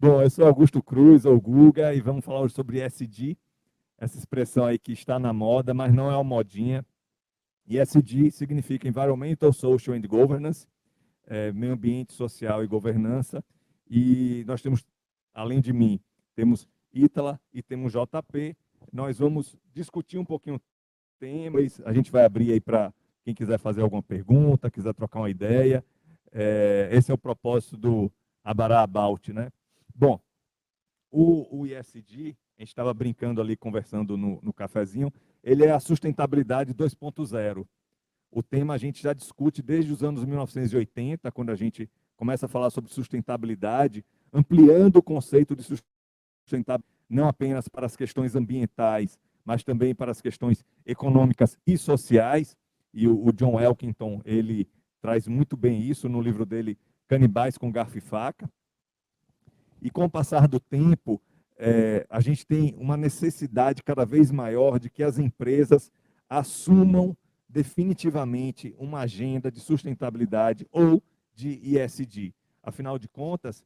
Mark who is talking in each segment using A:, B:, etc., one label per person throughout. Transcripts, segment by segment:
A: Bom, eu sou Augusto Cruz, ou Guga, e vamos falar hoje sobre ESG, essa expressão aí que está na moda, mas não é uma modinha. ESG significa Environmental, Social and Governance, meio ambiente, social e governança. E nós temos, além de mim, temos Ítala e temos JP. Nós vamos discutir um pouquinho o tema, a gente vai abrir aí para quem quiser fazer alguma pergunta, quiser trocar uma ideia. Esse é o propósito do Abará About, né? Bom, o ISD, a gente estava brincando ali, conversando no cafezinho, ele é a sustentabilidade 2.0. O tema a gente já discute desde os anos 1980, quando a gente começa a falar sobre sustentabilidade, ampliando o conceito de sustentabilidade, não apenas para as questões ambientais, mas também para as questões econômicas e sociais. E o John Elkington, ele traz muito bem isso no livro dele, Canibais com Garfo e Faca. E com o passar do tempo, a gente tem uma necessidade cada vez maior de que as empresas assumam definitivamente uma agenda de sustentabilidade ou de ESG. Afinal de contas,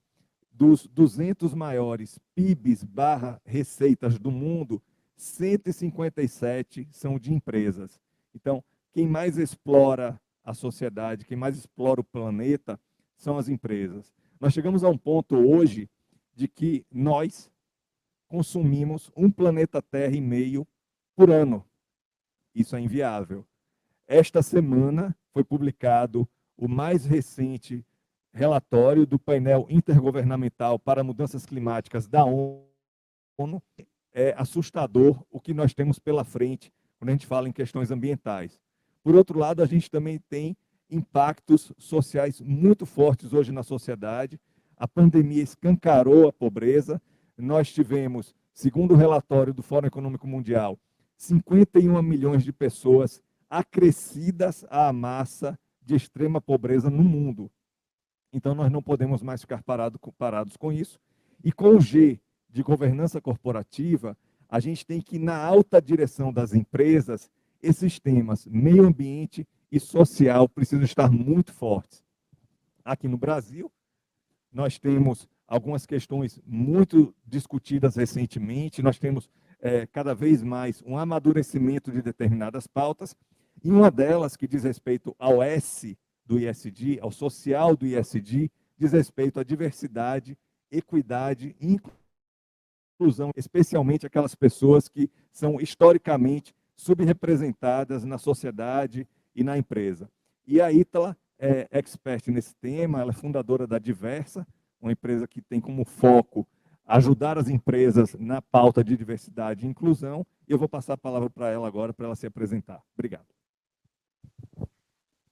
A: dos 200 maiores PIBs barra receitas do mundo, 157 são de empresas. Então, quem mais explora a sociedade, quem mais explora o planeta, são as empresas. Nós chegamos a um ponto hoje de que nós consumimos um planeta Terra e meio por ano. Isso é inviável. Esta semana foi publicado o mais recente relatório do painel intergovernamental para mudanças climáticas da ONU. É assustador o que nós temos pela frente quando a gente fala em questões ambientais. Por outro lado, a gente também tem impactos sociais muito fortes hoje na sociedade. A pandemia escancarou a pobreza. Nós tivemos, segundo o relatório do Fórum Econômico Mundial, 51 milhões de pessoas acrescidas à massa de extrema pobreza no mundo. Então, nós não podemos mais ficar parados com isso. E com o G de governança corporativa, a gente tem que, na alta direção das empresas, esses temas meio ambiente e social precisam estar muito fortes. Aqui no Brasil, nós temos algumas questões muito discutidas recentemente, nós temos cada vez mais um amadurecimento de determinadas pautas, e uma delas, que diz respeito ao S do ISD, ao social do ISD, diz respeito à diversidade, equidade e inclusão, especialmente aquelas pessoas que são historicamente subrepresentadas na sociedade e na empresa. E a Ítala é expert nesse tema, ela é fundadora da Diversa, uma empresa que tem como foco ajudar as empresas na pauta de diversidade e inclusão. E eu vou passar a palavra para ela agora, para ela se apresentar. Obrigado.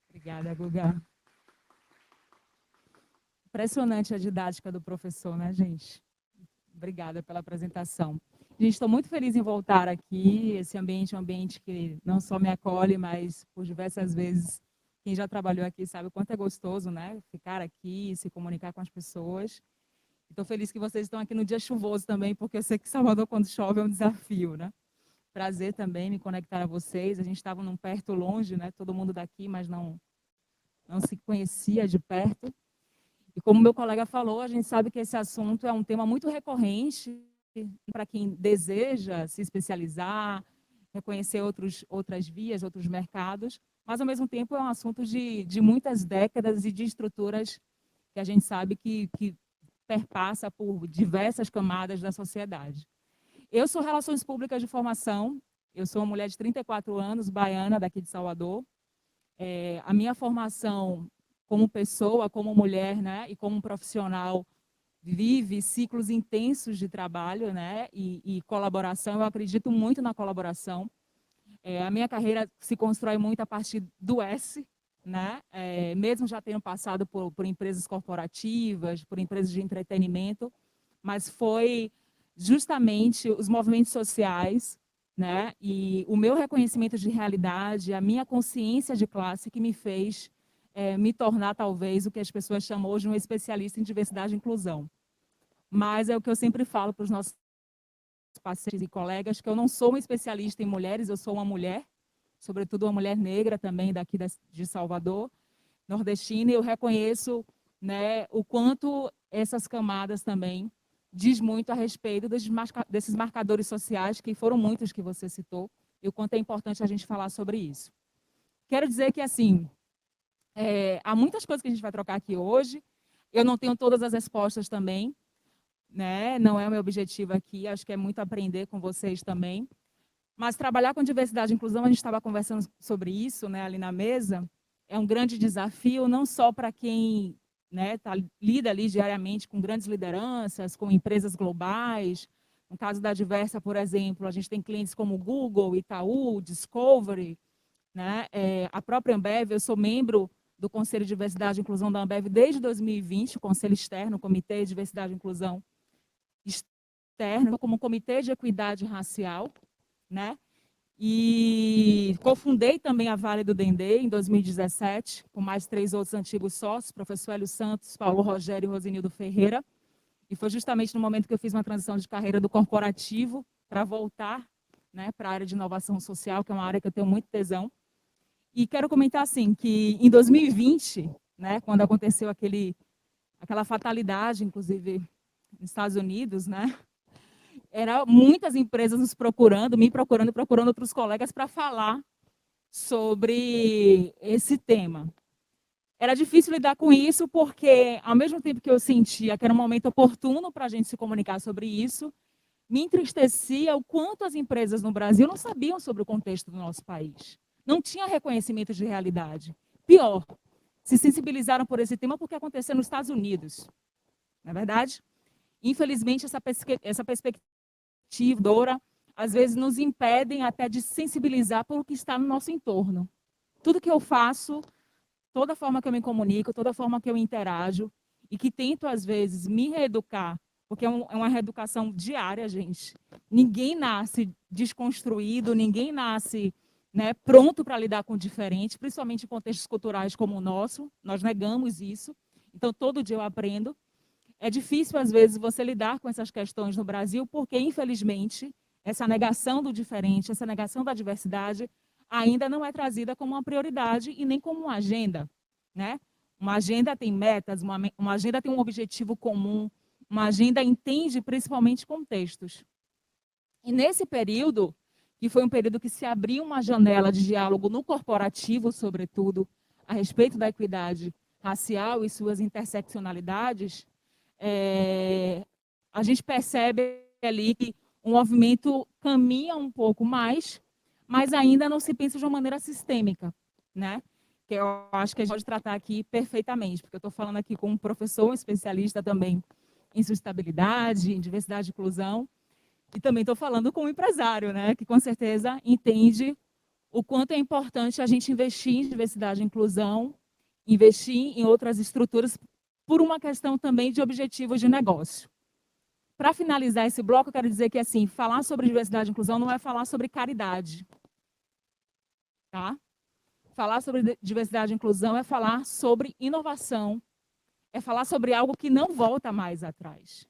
B: Obrigada, Guga. Impressionante a didática do professor, né, gente? Obrigada pela apresentação. Gente, estou muito feliz em voltar aqui. Esse ambiente é um ambiente que não só me acolhe, mas por diversas vezes, quem já trabalhou aqui sabe o quanto é gostoso, né? Ficar aqui, se comunicar com as pessoas. Estou feliz que vocês estão aqui no dia chuvoso também, porque eu sei que Salvador, quando chove, é um desafio, né? Prazer também me conectar a vocês. A gente estava num perto longe, né? Todo mundo daqui, mas não se conhecia de perto. E como meu colega falou, a gente sabe que esse assunto é um tema muito recorrente para quem deseja se especializar, reconhecer outras vias, outros mercados, mas, ao mesmo tempo, é um assunto de muitas décadas e de estruturas que a gente sabe que perpassa por diversas camadas da sociedade. Eu sou Relações Públicas de formação, eu sou uma mulher de 34 anos, baiana, daqui de Salvador. A minha formação como pessoa, como mulher, né, e como profissional, vive ciclos intensos de trabalho, né, e colaboração. Eu acredito muito na colaboração. A minha carreira se constrói muito a partir do S, né, mesmo já tendo passado por empresas corporativas, por empresas de entretenimento, mas foi justamente os movimentos sociais, né, e o meu reconhecimento de realidade, a minha consciência de classe que me fez me tornar, talvez, o que as pessoas chamam hoje de um especialista em diversidade e inclusão. Mas é o que eu sempre falo para os nossos pacientes e colegas, que eu não sou uma especialista em mulheres, eu sou uma mulher, sobretudo uma mulher negra também daqui de Salvador, nordestina, e eu reconheço, né, o quanto essas camadas também diz muito a respeito desses marcadores sociais, que foram muitos que você citou, e o quanto é importante a gente falar sobre isso. Quero dizer que, assim, há muitas coisas que a gente vai trocar aqui hoje, eu não tenho todas as respostas também, né? Não é o meu objetivo aqui, acho que é muito aprender com vocês também, mas trabalhar com diversidade e inclusão, a gente estava conversando sobre isso, né, ali na mesa, é um grande desafio, não só para quem, né, lida ali diariamente com grandes lideranças, com empresas globais. No caso da Diversa, por exemplo, a gente tem clientes como Google, Itaú, Discovery, né, a própria Ambev. Eu sou membro do Conselho de Diversidade e Inclusão da Ambev desde 2020, o Conselho Externo, o Comitê de Diversidade e Inclusão Externo, como Comitê de Equidade Racial, né? E cofundei também a Vale do Dendê em 2017, com mais 3 outros antigos sócios, professor Hélio Santos, Paulo Rogério e Rosinildo Ferreira. E foi justamente no momento que eu fiz uma transição de carreira do corporativo para voltar, né, para a área de inovação social, que é uma área que eu tenho muito tesão. E quero comentar assim que em 2020, né, quando aconteceu aquela fatalidade, inclusive nos Estados Unidos, né, eram muitas empresas nos procurando, me procurando e procurando outros colegas para falar sobre esse tema. Era difícil lidar com isso porque, ao mesmo tempo que eu sentia que era um momento oportuno para a gente se comunicar sobre isso, me entristecia o quanto as empresas no Brasil não sabiam sobre o contexto do nosso país. Não tinha reconhecimento de realidade. Pior, se sensibilizaram por esse tema porque aconteceu nos Estados Unidos. Não é verdade? Infelizmente, essa perspectiva dora, às vezes nos impedem até de sensibilizar por o que está no nosso entorno. Tudo que eu faço, toda forma que eu me comunico, toda forma que eu interajo, e que tento, às vezes, me reeducar, porque é uma reeducação diária, gente. Ninguém nasce desconstruído, ninguém nasce, né, pronto para lidar com o diferente, principalmente em contextos culturais como o nosso, nós negamos isso. Então, todo dia eu aprendo. É difícil, às vezes, você lidar com essas questões no Brasil, porque, infelizmente, essa negação do diferente, essa negação da diversidade, ainda não é trazida como uma prioridade e nem como uma agenda, né? Uma agenda tem metas, uma agenda tem um objetivo comum, uma agenda entende principalmente contextos. E nesse período, que foi um período que se abriu uma janela de diálogo no corporativo, sobretudo, a respeito da equidade racial e suas interseccionalidades, a gente percebe ali que o movimento caminha um pouco mais, mas ainda não se pensa de uma maneira sistêmica, né? Que eu acho que a gente pode tratar aqui perfeitamente, porque eu estou falando aqui com um professor, um especialista também em sustentabilidade, em diversidade e inclusão, e também estou falando com um empresário, né? Que com certeza entende o quanto é importante a gente investir em diversidade e inclusão, investir em outras estruturas por uma questão também de objetivos de negócio. Para finalizar esse bloco, eu quero dizer que, assim, falar sobre diversidade e inclusão não é falar sobre caridade, tá? Falar sobre diversidade e inclusão é falar sobre inovação, é falar sobre algo que não volta mais atrás.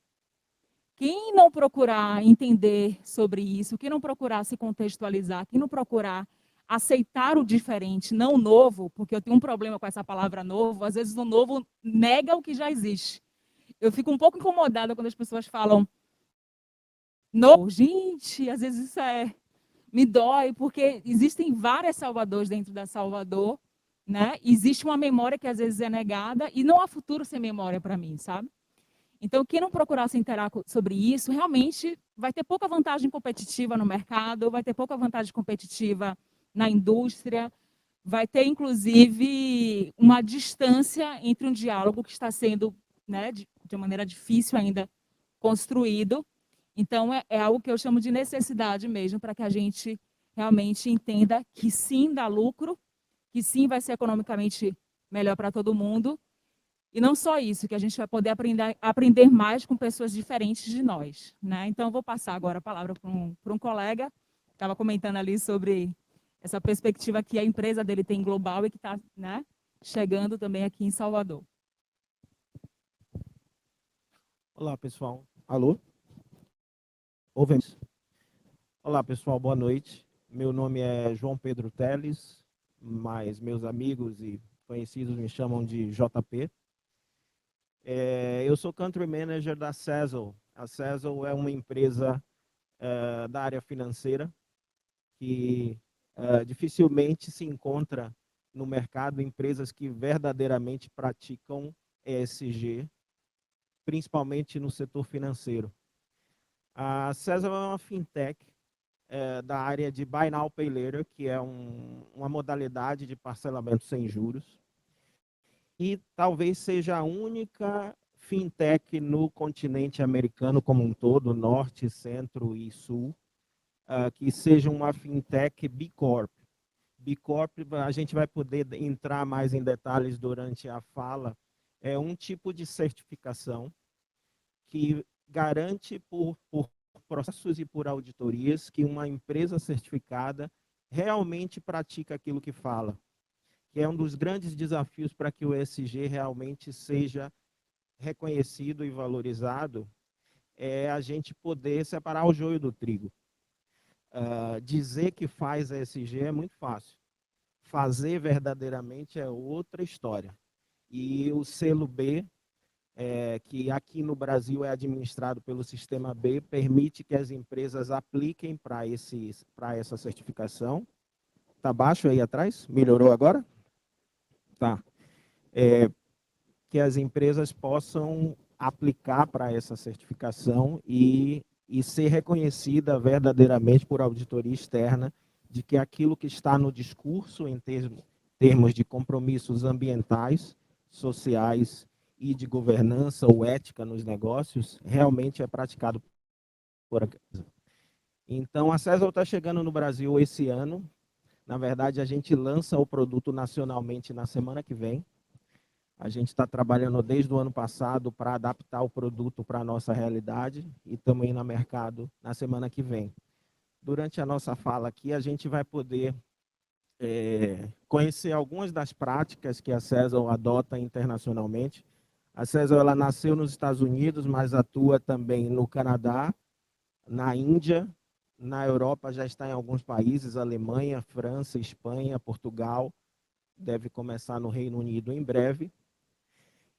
B: Quem não procurar entender sobre isso, quem não procurar se contextualizar, quem não procurar aceitar o diferente, não o novo, porque eu tenho um problema com essa palavra novo, às vezes o novo nega o que já existe. Eu fico um pouco incomodada quando as pessoas falam novo. Gente, às vezes isso me dói, porque existem várias Salvadores dentro da Salvador, né? Existe uma memória que às vezes é negada e não há futuro sem memória para mim, sabe? Então, quem não procurar se interar sobre isso, realmente vai ter pouca vantagem competitiva no mercado, vai ter pouca vantagem competitiva na indústria, vai ter, inclusive, uma distância entre um diálogo que está sendo, né, de uma maneira difícil ainda, construído. Então, é algo que eu chamo de necessidade mesmo, para que a gente realmente entenda que sim, dá lucro, que sim, vai ser economicamente melhor para todo mundo, e não só isso, que a gente vai poder aprender mais com pessoas diferentes de nós, né? Então, eu vou passar agora a palavra para um colega, que estava comentando ali sobre essa perspectiva que a empresa dele tem global e que está, né, chegando também aqui em Salvador.
C: Olá, pessoal. Alô? Ouvem? Olá, pessoal. Boa noite. Meu nome é João Pedro Teles, mas meus amigos e conhecidos me chamam de JP. Eu sou Country Manager da Sezzle A Cesel é uma empresa da área financeira que dificilmente se encontra no mercado empresas que verdadeiramente praticam ESG, principalmente no setor financeiro. A Cesel é uma fintech da área de Buy Now, Pay Later, que é uma modalidade de parcelamento sem juros. E talvez seja a única fintech no continente americano como um todo, norte, centro e sul, que seja uma fintech B Corp. B Corp, a gente vai poder entrar mais em detalhes durante a fala, é um tipo de certificação que garante por processos e por auditorias que uma empresa certificada realmente pratica aquilo que fala, que é um dos grandes desafios para que o ESG realmente seja reconhecido e valorizado, é a gente poder separar o joio do trigo. Dizer que faz ESG é muito fácil. Fazer verdadeiramente é outra história. E o selo B, que aqui no Brasil é administrado pelo Sistema B, permite que as empresas apliquem para essa certificação. Está baixo aí atrás? Melhorou agora? Tá. Que as empresas possam aplicar para essa certificação e ser reconhecida verdadeiramente por auditoria externa de que aquilo que está no discurso em termos de compromissos ambientais, sociais e de governança ou ética nos negócios realmente é praticado por aqui. Então, a Cesel está chegando no Brasil esse ano. Na verdade, a gente lança o produto nacionalmente na semana que vem. A gente está trabalhando desde o ano passado para adaptar o produto para a nossa realidade e estamos indo no mercado na semana que vem. Durante a nossa fala aqui, a gente vai poder conhecer algumas das práticas que a Cesel adota internacionalmente. A Cesel ela nasceu nos Estados Unidos, mas atua também no Canadá, na Índia, na Europa já está em alguns países, Alemanha, França, Espanha, Portugal, deve começar no Reino Unido em breve.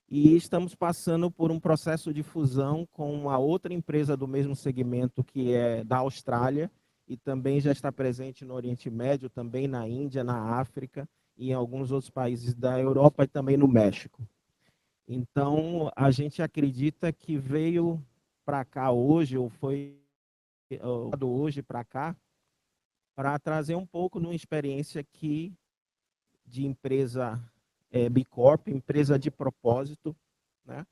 C: E estamos passando por um processo de fusão com uma outra empresa do mesmo segmento, que é da Austrália, e também já está presente no Oriente Médio, também na Índia, na África, e em alguns outros países da Europa e também no México. Então, a gente acredita que veio para cá hoje, ou foi hoje para cá, para trazer um pouco de uma experiência aqui de empresa B Corp, empresa de propósito, né?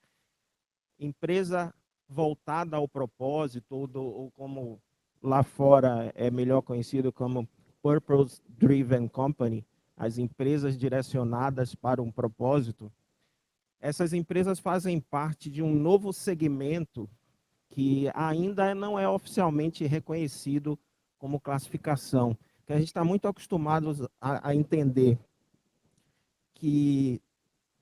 C: Empresa voltada ao propósito, ou como lá fora é melhor conhecido como Purpose Driven Company, as empresas direcionadas para um propósito. Essas empresas fazem parte de um novo segmento que ainda não é oficialmente reconhecido como classificação, que a gente está muito acostumado a entender que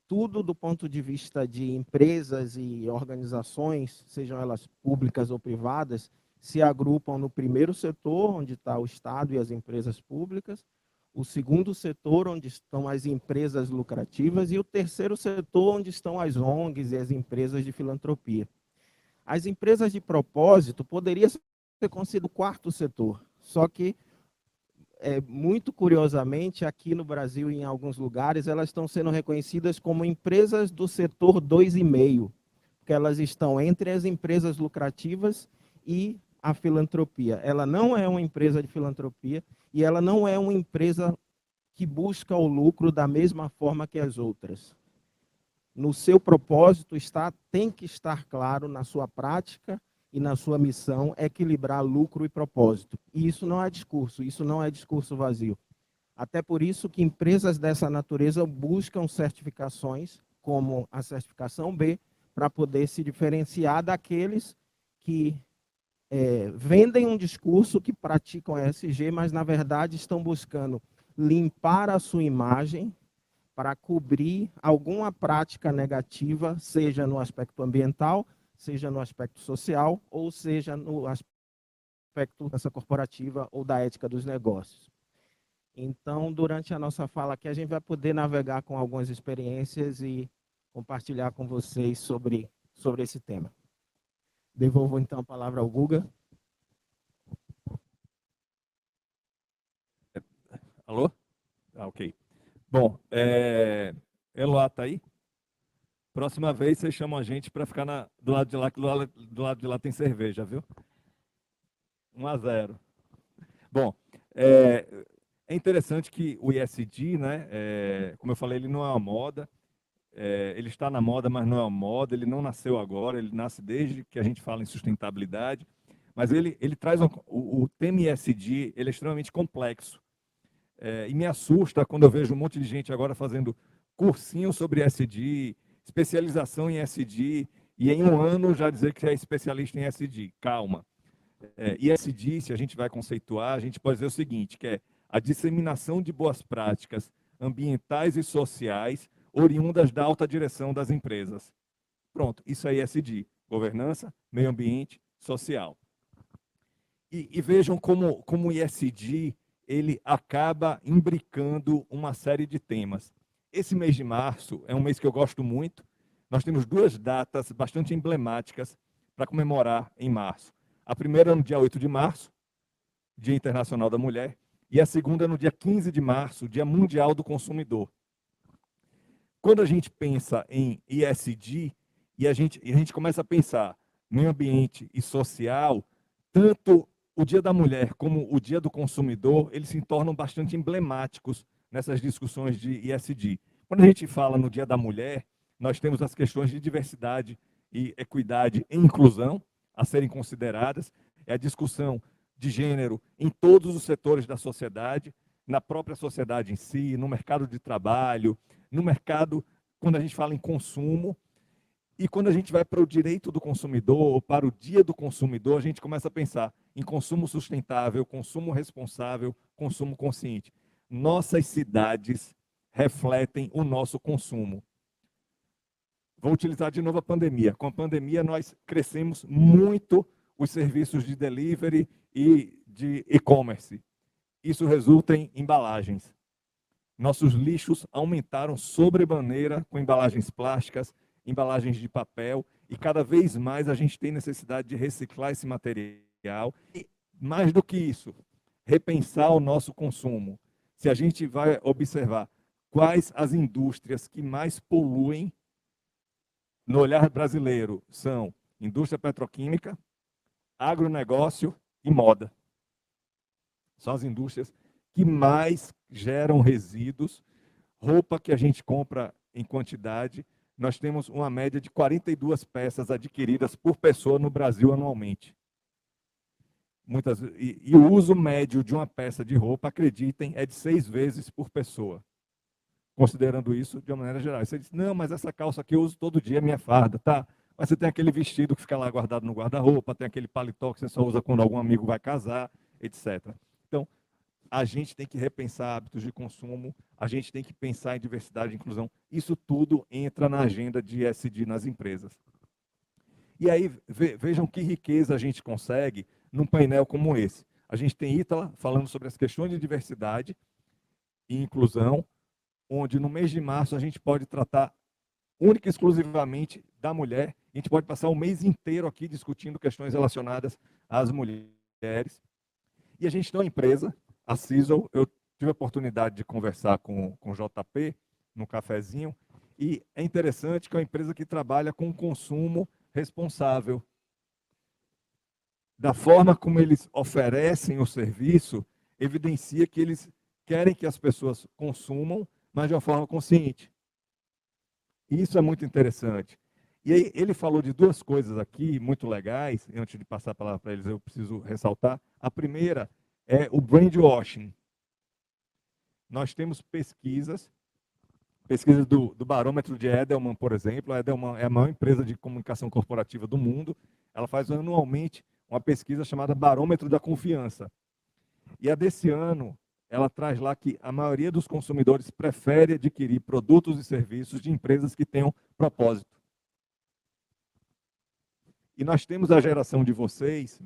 C: tudo do ponto de vista de empresas e organizações, sejam elas públicas ou privadas, se agrupam no primeiro setor, onde está o Estado e as empresas públicas, o segundo setor, onde estão as empresas lucrativas, e o terceiro setor, onde estão as ONGs e as empresas de filantropia. As empresas de propósito poderiam ser considerado o quarto setor, só que muito curiosamente, aqui no Brasil e em alguns lugares, elas estão sendo reconhecidas como empresas do setor 2,5, porque elas estão entre as empresas lucrativas e a filantropia. Ela não é uma empresa de filantropia e ela não é uma empresa que busca o lucro da mesma forma que as outras. No seu propósito tem que estar claro na sua prática e na sua missão equilibrar lucro e propósito. E isso não é discurso vazio. Até por isso que empresas dessa natureza buscam certificações, como a certificação B, para poder se diferenciar daqueles que vendem um discurso que praticam ESG, mas na verdade estão buscando limpar a sua imagem para cobrir alguma prática negativa, seja no aspecto ambiental, seja no aspecto social, ou seja no aspecto dessa corporativa ou da ética dos negócios. Então, durante a nossa fala aqui, a gente vai poder navegar com algumas experiências e compartilhar com vocês sobre esse tema. Devolvo então a palavra ao Guga.
A: Alô? Ok. Bom, Eloá está aí? Próxima vez vocês chamam a gente para ficar do lado de lá, que do lado de lá tem cerveja, viu? 1-0. Bom, é interessante que o ESG, né, como eu falei, ele não é uma moda, ele está na moda, mas não é uma moda, ele não nasceu agora, ele nasce desde que a gente fala em sustentabilidade, mas ele traz o tema ESG, ele é extremamente complexo. E me assusta quando eu vejo um monte de gente agora fazendo cursinho sobre ESG, especialização em ESG, e em um ano já dizer que é especialista em ESG. Calma. ESG, se a gente vai conceituar, a gente pode dizer o seguinte, que é a disseminação de boas práticas ambientais e sociais oriundas da alta direção das empresas. Pronto, isso é ESG, governança, meio ambiente, social. E vejam como o ESG ele acaba imbricando uma série de temas. Esse mês de março é um mês que eu gosto muito. Nós temos 2 datas bastante emblemáticas para comemorar em março. A primeira é no dia 8 de março, Dia Internacional da Mulher, e a segunda é no dia 15 de março, Dia Mundial do Consumidor. Quando a gente pensa em ESG, e a gente começa a pensar meio ambiente e social, tanto o Dia da Mulher como o Dia do Consumidor, eles se tornam bastante emblemáticos nessas discussões de ESG. Quando a gente fala no Dia da Mulher, nós temos as questões de diversidade e equidade e inclusão a serem consideradas, é a discussão de gênero em todos os setores da sociedade, na própria sociedade em si, no mercado de trabalho, no mercado, quando a gente fala em consumo, e quando a gente vai para o direito do consumidor, ou para o dia do consumidor, a gente começa a pensar em consumo sustentável, consumo responsável, consumo consciente. Nossas cidades refletem o nosso consumo. Vou utilizar de novo a pandemia. Com a pandemia, nós crescemos muito os serviços de delivery e de e-commerce. Isso resulta em embalagens. Nossos lixos aumentaram sobremaneira com embalagens plásticas, embalagens de papel, e cada vez mais a gente tem necessidade de reciclar esse material. E, mais do que isso, repensar o nosso consumo. Se a gente vai observar quais as indústrias que mais poluem no olhar brasileiro são indústria petroquímica, agronegócio e moda. São as indústrias que mais geram resíduos, roupa que a gente compra em quantidade. Nós temos uma média de 42 peças adquiridas por pessoa no Brasil anualmente. E o uso médio de uma peça de roupa, acreditem, é de 6 vezes por pessoa. Considerando isso de uma maneira geral. Você diz, não, mas essa calça aqui eu uso todo dia, é minha farda, tá? Mas você tem aquele vestido que fica lá guardado no guarda-roupa, tem aquele paletó que você só usa quando algum amigo vai casar, etc. Então, a gente tem que repensar hábitos de consumo, a gente tem que pensar em diversidade e inclusão. Isso tudo entra na agenda de ESG nas empresas. E aí, vejam que riqueza a gente consegue num painel como esse. A gente tem Ítala falando sobre as questões de diversidade e inclusão, onde no mês de março a gente pode tratar única e exclusivamente da mulher. A gente pode passar o mês inteiro aqui discutindo questões relacionadas às mulheres. E a gente tem uma empresa, a Cizel, eu tive a oportunidade de conversar com o JP no cafezinho, e é interessante que é uma empresa que trabalha com consumo responsável. Da forma como eles oferecem o serviço, evidencia que eles querem que as pessoas consumam, mas de uma forma consciente. Isso é muito interessante. E aí, ele falou de 2 coisas aqui muito legais, e antes de passar a palavra para eles, eu preciso ressaltar. A primeira é o brand washing. Nós temos pesquisas do barômetro de Edelman, por exemplo. A Edelman é a maior empresa de comunicação corporativa do mundo. Ela faz anualmente uma pesquisa chamada Barômetro da Confiança. E a desse ano, ela traz lá que a maioria dos consumidores prefere adquirir produtos e serviços de empresas que tenham propósito. E nós temos a geração de vocês,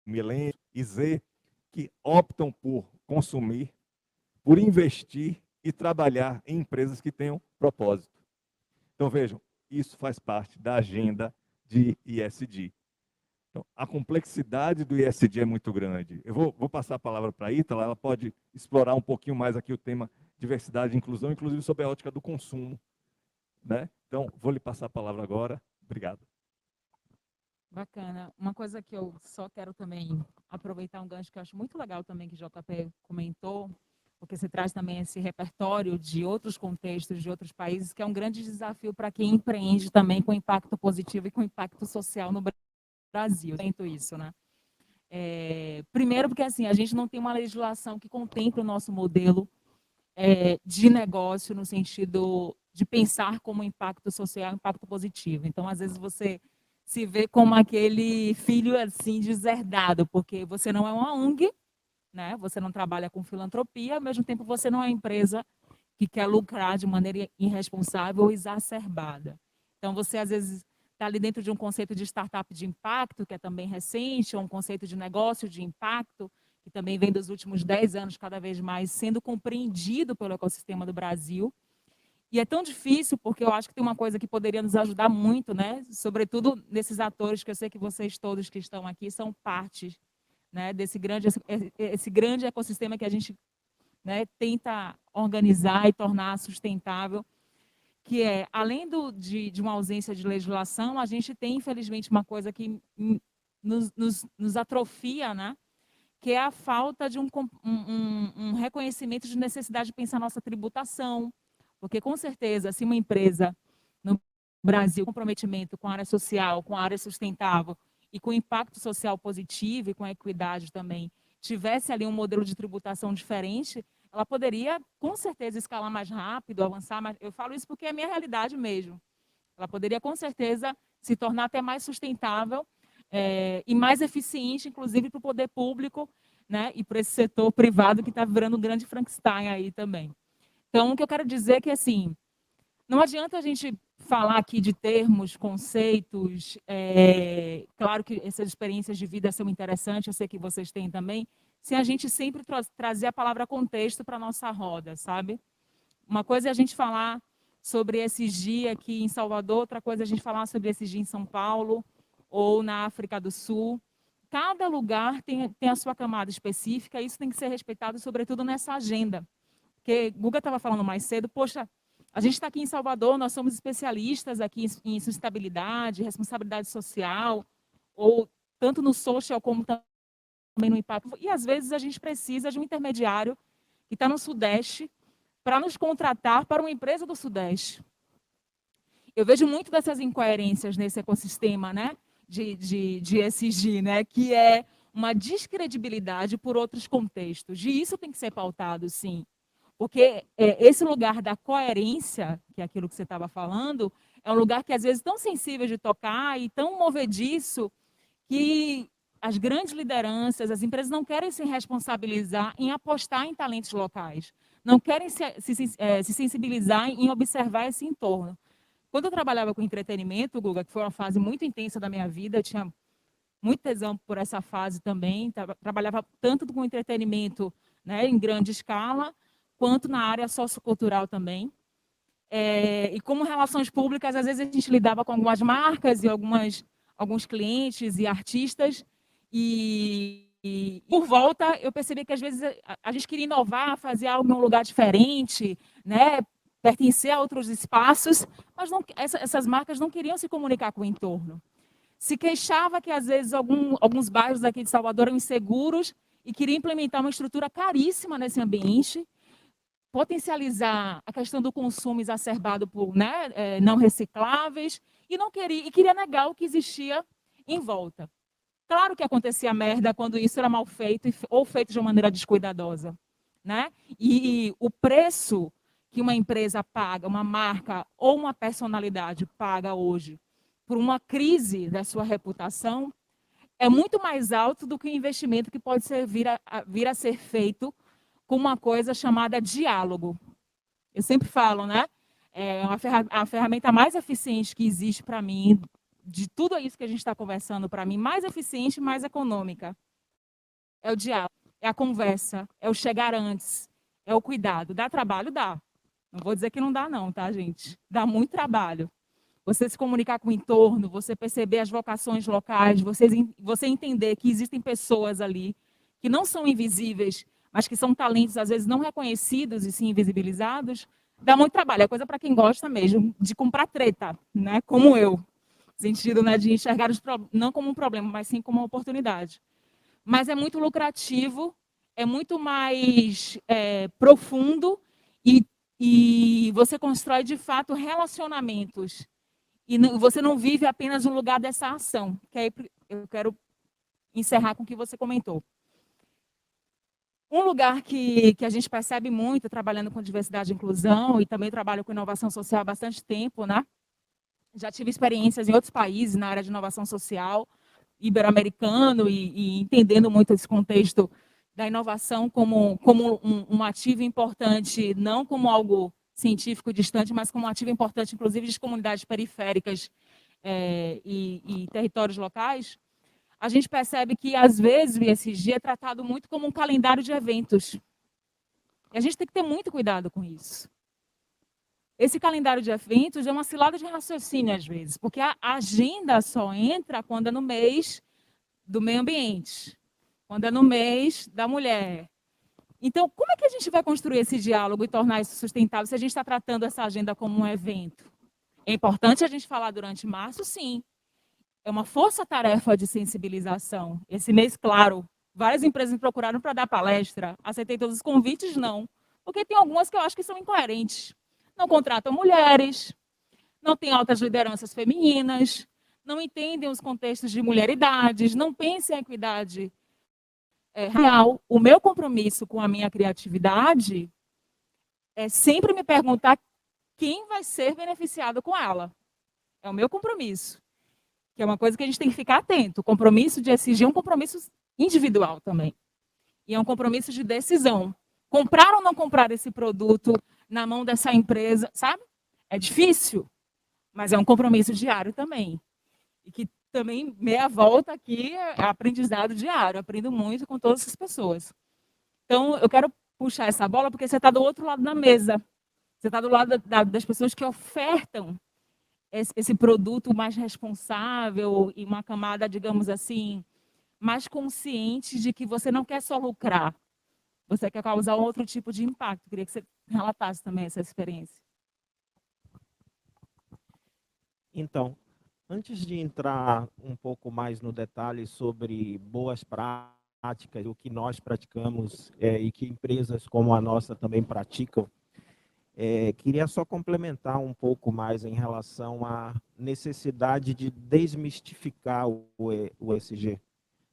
A: milênios e Z, que optam por consumir, por investir e trabalhar em empresas que tenham propósito. Então, vejam, isso faz parte da agenda de ESG. Então, a complexidade do ESG é muito grande. Eu vou passar a palavra para a Ítala, ela pode explorar um pouquinho mais aqui o tema diversidade e inclusão, inclusive sobre a ótica do consumo, né? Então, vou lhe passar a palavra agora. Obrigado.
B: Bacana. Uma coisa que eu só quero também aproveitar um gancho que eu acho muito legal também que o JP comentou, porque você traz também esse repertório de outros contextos, de outros países, que é um grande desafio para quem empreende também com impacto positivo e com impacto social no Brasil. Eu sinto isso, né? Primeiro porque assim, a gente não tem uma legislação que contemple o nosso modelo de negócio no sentido de pensar como impacto social, impacto positivo. Então, às vezes você se vê como aquele filho assim deserdado, porque você não é uma ONG, né? Você não trabalha com filantropia, ao mesmo tempo você não é uma empresa que quer lucrar de maneira irresponsável ou exacerbada. Então, você às vezes está ali dentro de um conceito de startup de impacto, que é também recente, ou um conceito de negócio de impacto, que também vem dos últimos 10 anos, cada vez mais sendo compreendido pelo ecossistema do Brasil. E é tão difícil, porque eu acho que tem uma coisa que poderia nos ajudar muito, né? Sobretudo nesses atores, que eu sei que vocês todos que estão aqui são parte, né, desse esse grande ecossistema que a gente, né, tenta organizar e tornar sustentável, que é, além de uma ausência de legislação, a gente tem, infelizmente, uma coisa que nos atrofia, né? Que é a falta de um reconhecimento de necessidade de pensar nossa tributação. Porque, com certeza, se uma empresa no Brasil com comprometimento com a área social, com a área sustentável e com impacto social positivo e com a equidade também, tivesse ali um modelo de tributação diferente, ela poderia, com certeza, escalar mais rápido, avançar mais. Eu falo isso porque é a minha realidade mesmo. Ela poderia, com certeza, se tornar até mais sustentável e mais eficiente, inclusive para o poder público, né, e para esse setor privado que está virando um grande Frankenstein aí também. Então, o que eu quero dizer é que, assim, não adianta a gente falar aqui de termos, conceitos, claro que essas experiências de vida são interessantes, eu sei que vocês têm também, se a gente sempre trazer a palavra contexto para a nossa roda, sabe? Uma coisa é a gente falar sobre ESG aqui em Salvador, outra coisa é a gente falar sobre ESG em São Paulo ou na África do Sul. Cada lugar tem a sua camada específica, e isso tem que ser respeitado, sobretudo nessa agenda. Porque Guga estava falando mais cedo, poxa, a gente está aqui em Salvador, nós somos especialistas aqui em sustentabilidade, responsabilidade social, ou tanto no social como também no impacto. E às vezes a gente precisa de um intermediário que está no Sudeste para nos contratar para uma empresa do Sudeste. Eu vejo muito dessas incoerências nesse ecossistema, né, de ESG, né, que é uma descredibilidade por outros contextos. E isso tem que ser pautado, sim. Porque esse lugar da coerência, que é aquilo que você estava falando, é um lugar que às vezes é tão sensível de tocar e tão movediço que as grandes lideranças, as empresas não querem se responsabilizar em apostar em talentos locais, não querem se sensibilizar em observar esse entorno. Quando eu trabalhava com entretenimento, Guga, que foi uma fase muito intensa da minha vida, eu tinha muito tesão por essa fase também, trabalhava tanto com entretenimento, né, em grande escala, quanto na área sociocultural também. E como relações públicas, às vezes a gente lidava com algumas marcas e alguns clientes e artistas, e por volta eu percebi que às vezes a gente queria inovar, fazer algo em um lugar diferente, né, pertencer a outros espaços, mas não, essas marcas não queriam se comunicar com o entorno. Se queixava que às vezes alguns bairros aqui de Salvador eram inseguros e queria implementar uma estrutura caríssima nesse ambiente, potencializar a questão do consumo exacerbado por, né, não recicláveis, e queria negar o que existia em volta. Claro que acontecia merda quando isso era mal feito ou feito de uma maneira descuidadosa, né? E o preço que uma empresa paga, uma marca ou uma personalidade paga hoje por uma crise da sua reputação é muito mais alto do que o investimento que pode vir a ser feito com uma coisa chamada diálogo. Eu sempre falo, né? É a ferramenta mais eficiente que existe para mim, de tudo isso que a gente está conversando, para mim, mais eficiente e mais econômica. É o diálogo, é a conversa, é o chegar antes, é o cuidado. Dá trabalho? Dá. Não vou dizer que não dá não, tá, gente? Dá muito trabalho. você se comunicar com o entorno, você perceber as vocações locais, você entender que existem pessoas ali que não são invisíveis, mas que são talentos, às vezes, não reconhecidos e sim invisibilizados, dá muito trabalho. É coisa para quem gosta mesmo de comprar treta, né? Como eu. No sentido, né, de enxergar não como um problema, mas sim como uma oportunidade. Mas é muito lucrativo, é muito mais profundo e você constrói, de fato, relacionamentos. E você não vive apenas um lugar dessa ação. Que aí eu quero encerrar com o que você comentou. Um lugar que a gente percebe muito trabalhando com diversidade e inclusão, e também trabalho com inovação social há bastante tempo, né? Já tive experiências em outros países na área de inovação social, ibero-americano, e entendendo muito esse contexto da inovação como um ativo importante, não como algo científico distante, mas como um ativo importante, inclusive, de comunidades periféricas e territórios locais. A gente percebe que, às vezes, o ESG é tratado muito como um calendário de eventos. E a gente tem que ter muito cuidado com isso. Esse calendário de eventos é uma cilada de raciocínio, às vezes, porque a agenda só entra quando é no mês do meio ambiente, quando é no mês da mulher. Então, como é que a gente vai construir esse diálogo e tornar isso sustentável se a gente está tratando essa agenda como um evento? É importante a gente falar durante março, sim. É uma força-tarefa de sensibilização. Esse mês, claro, várias empresas me procuraram para dar palestra. Aceitei todos os convites? Não. Porque tem algumas que eu acho que são incoerentes. Não contratam mulheres, não têm altas lideranças femininas, não entendem os contextos de mulheridades, não pensam em equidade real. O meu compromisso com a minha criatividade é sempre me perguntar quem vai ser beneficiado com ela. É o meu compromisso. Que é uma coisa que a gente tem que ficar atento. O compromisso de ESG é um compromisso individual também. E é um compromisso de decisão. Comprar ou não comprar esse produto na mão dessa empresa, sabe? É difícil, mas é um compromisso diário também. E que também, meia volta aqui, é aprendizado diário. Eu aprendo muito com todas essas pessoas. Então, eu quero puxar essa bola porque você está do outro lado da mesa. Você está do lado das pessoas que ofertam esse produto mais responsável e uma camada, digamos assim, mais consciente de que você não quer só lucrar, você quer causar outro tipo de impacto. Queria que você relatasse também essa experiência.
C: Então, antes de entrar um pouco mais no detalhe sobre boas práticas, o que nós praticamos e que empresas como a nossa também praticam, queria só complementar um pouco mais em relação à necessidade de desmistificar o ESG.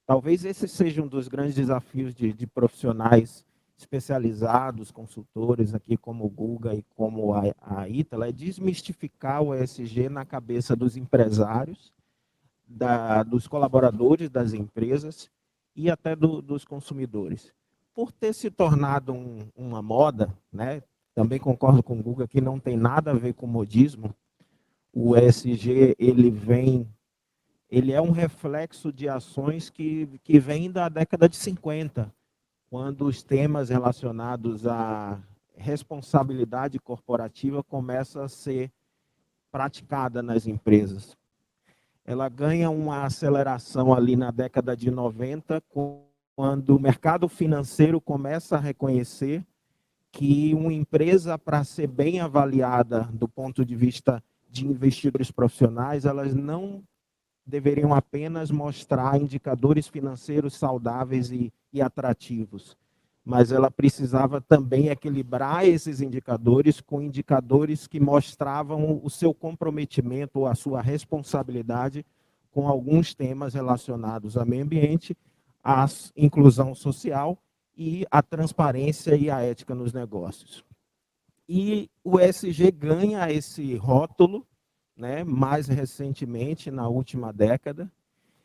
C: Talvez esse seja um dos grandes desafios de profissionais especializados, consultores, aqui como o Guga e como a Ítala, é desmistificar o ESG na cabeça dos empresários, dos colaboradores das empresas e até dos consumidores. Por ter se tornado uma moda, né? Também concordo com o Guga que não tem nada a ver com modismo. O ESG, ele é um reflexo de ações que vêm da década de 50, quando os temas relacionados à responsabilidade corporativa começam a ser praticada nas empresas. Ela ganha uma aceleração ali na década de 90, quando o mercado financeiro começa a reconhecer que uma empresa, para ser bem avaliada do ponto de vista de investidores profissionais, elas não deveriam apenas mostrar indicadores financeiros saudáveis e atrativos, mas ela precisava também equilibrar esses indicadores com indicadores que mostravam o seu comprometimento ou a sua responsabilidade com alguns temas relacionados ao meio ambiente, à inclusão social e à transparência e à ética nos negócios. E o ESG ganha esse rótulo, né, mais recentemente, na última década,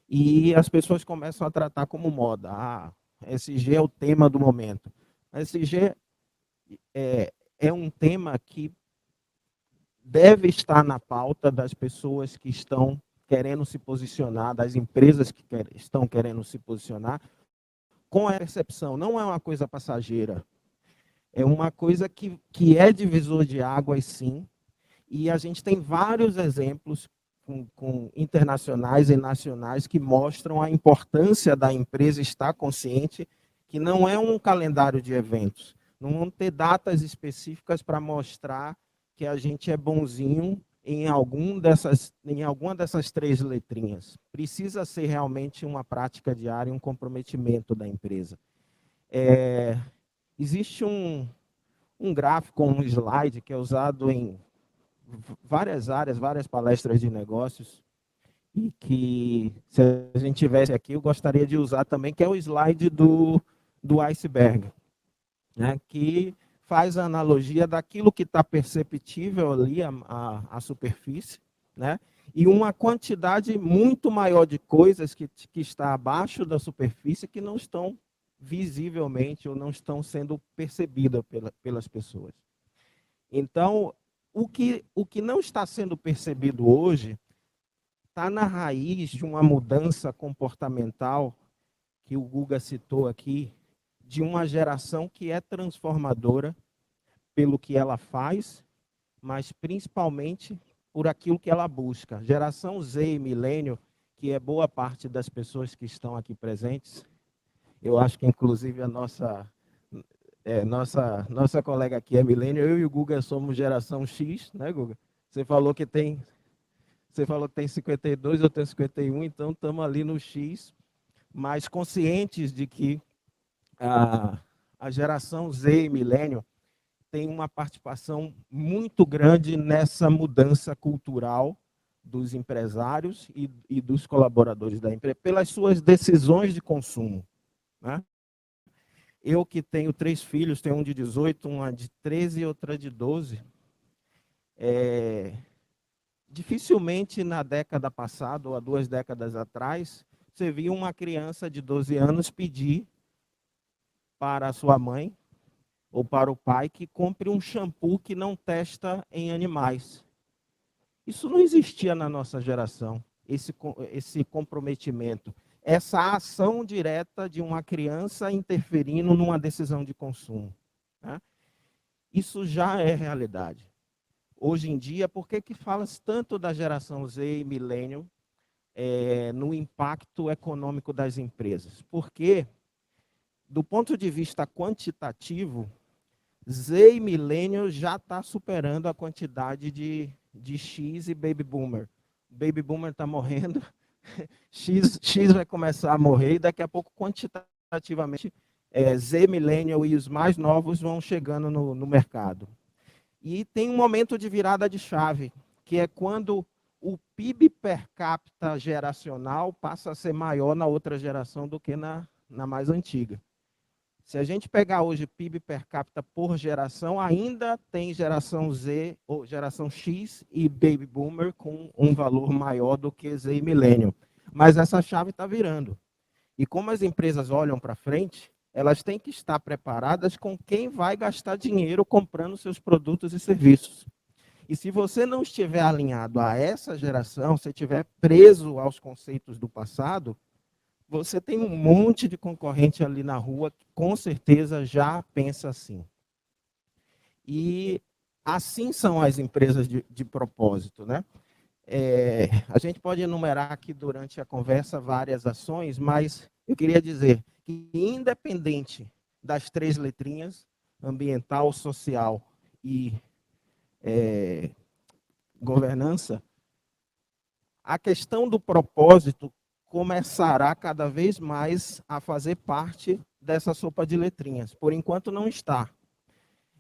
C: e as pessoas começam a tratar como moda. ESG é o tema do momento. ESG é um tema que deve estar na pauta das pessoas que estão querendo se posicionar, das empresas que estão querendo se posicionar, com a percepção, não é uma coisa passageira, é uma coisa que é divisor de águas, sim, E a gente tem vários exemplos com internacionais e nacionais que mostram a importância da empresa estar consciente que não é um calendário de eventos. Não vão ter datas específicas para mostrar que a gente é bonzinho em alguma dessas 3 letrinhas. Precisa ser realmente uma prática diária, um comprometimento da empresa. Existe um gráfico, um slide que é usado em várias áreas, várias palestras de negócios, e que, se a gente tivesse aqui, eu gostaria de usar também, que é o slide do iceberg, né? Que faz a analogia daquilo que está perceptível ali, a superfície, né? E uma quantidade muito maior de coisas que está abaixo da superfície que não estão visivelmente ou não estão sendo percebidas pelas pessoas. Então, o que não está sendo percebido hoje está na raiz de uma mudança comportamental que o Guga citou aqui, de uma geração que é transformadora pelo que ela faz, mas principalmente por aquilo que ela busca. Geração Z e milênio, que é boa parte das pessoas que estão aqui presentes, eu acho que inclusive a nossa colega aqui é milênio, eu e o Guga somos geração X, né, Guga? Você falou que tem 52, eu tenho 51, então estamos ali no X, mas conscientes de que a geração Z e milênio tem uma participação muito grande nessa mudança cultural dos empresários e dos colaboradores da empresa, pelas suas decisões de consumo, né? Eu que tenho 3 filhos, tenho um de 18, uma de 13 e outra de 12, dificilmente na década passada ou há 2 décadas atrás, você via uma criança de 12 anos pedir para a sua mãe ou para o pai que compre um shampoo que não testa em animais. Isso não existia na nossa geração, esse comprometimento, essa ação direta de uma criança interferindo numa decisão de consumo, né? Isso já é realidade. Hoje em dia, por que fala-se tanto da geração Z e milênio no impacto econômico das empresas? Porque, do ponto de vista quantitativo, Z e milênio já está superando a quantidade de X e baby boomer. Baby boomer está morrendo, X vai começar a morrer, e daqui a pouco, quantitativamente, Z, millennial e os mais novos vão chegando no mercado. E tem um momento de virada de chave, que é quando o PIB per capita geracional passa a ser maior na outra geração do que na mais antiga. Se a gente pegar hoje PIB per capita por geração, ainda tem geração Z ou geração X e baby boomer com um valor maior do que Z e millennial. Mas essa chave está virando. E como as empresas olham para frente, elas têm que estar preparadas com quem vai gastar dinheiro comprando seus produtos e serviços. E se você não estiver alinhado a essa geração, se estiver preso aos conceitos do passado, você tem um monte de concorrente ali na rua que com certeza já pensa assim. E assim são as empresas de propósito, né? A gente pode enumerar aqui durante a conversa várias ações, mas eu queria dizer que, independente das 3 letrinhas, ambiental, social e governança, a questão do propósito começará cada vez mais a fazer parte dessa sopa de letrinhas. Por enquanto não está.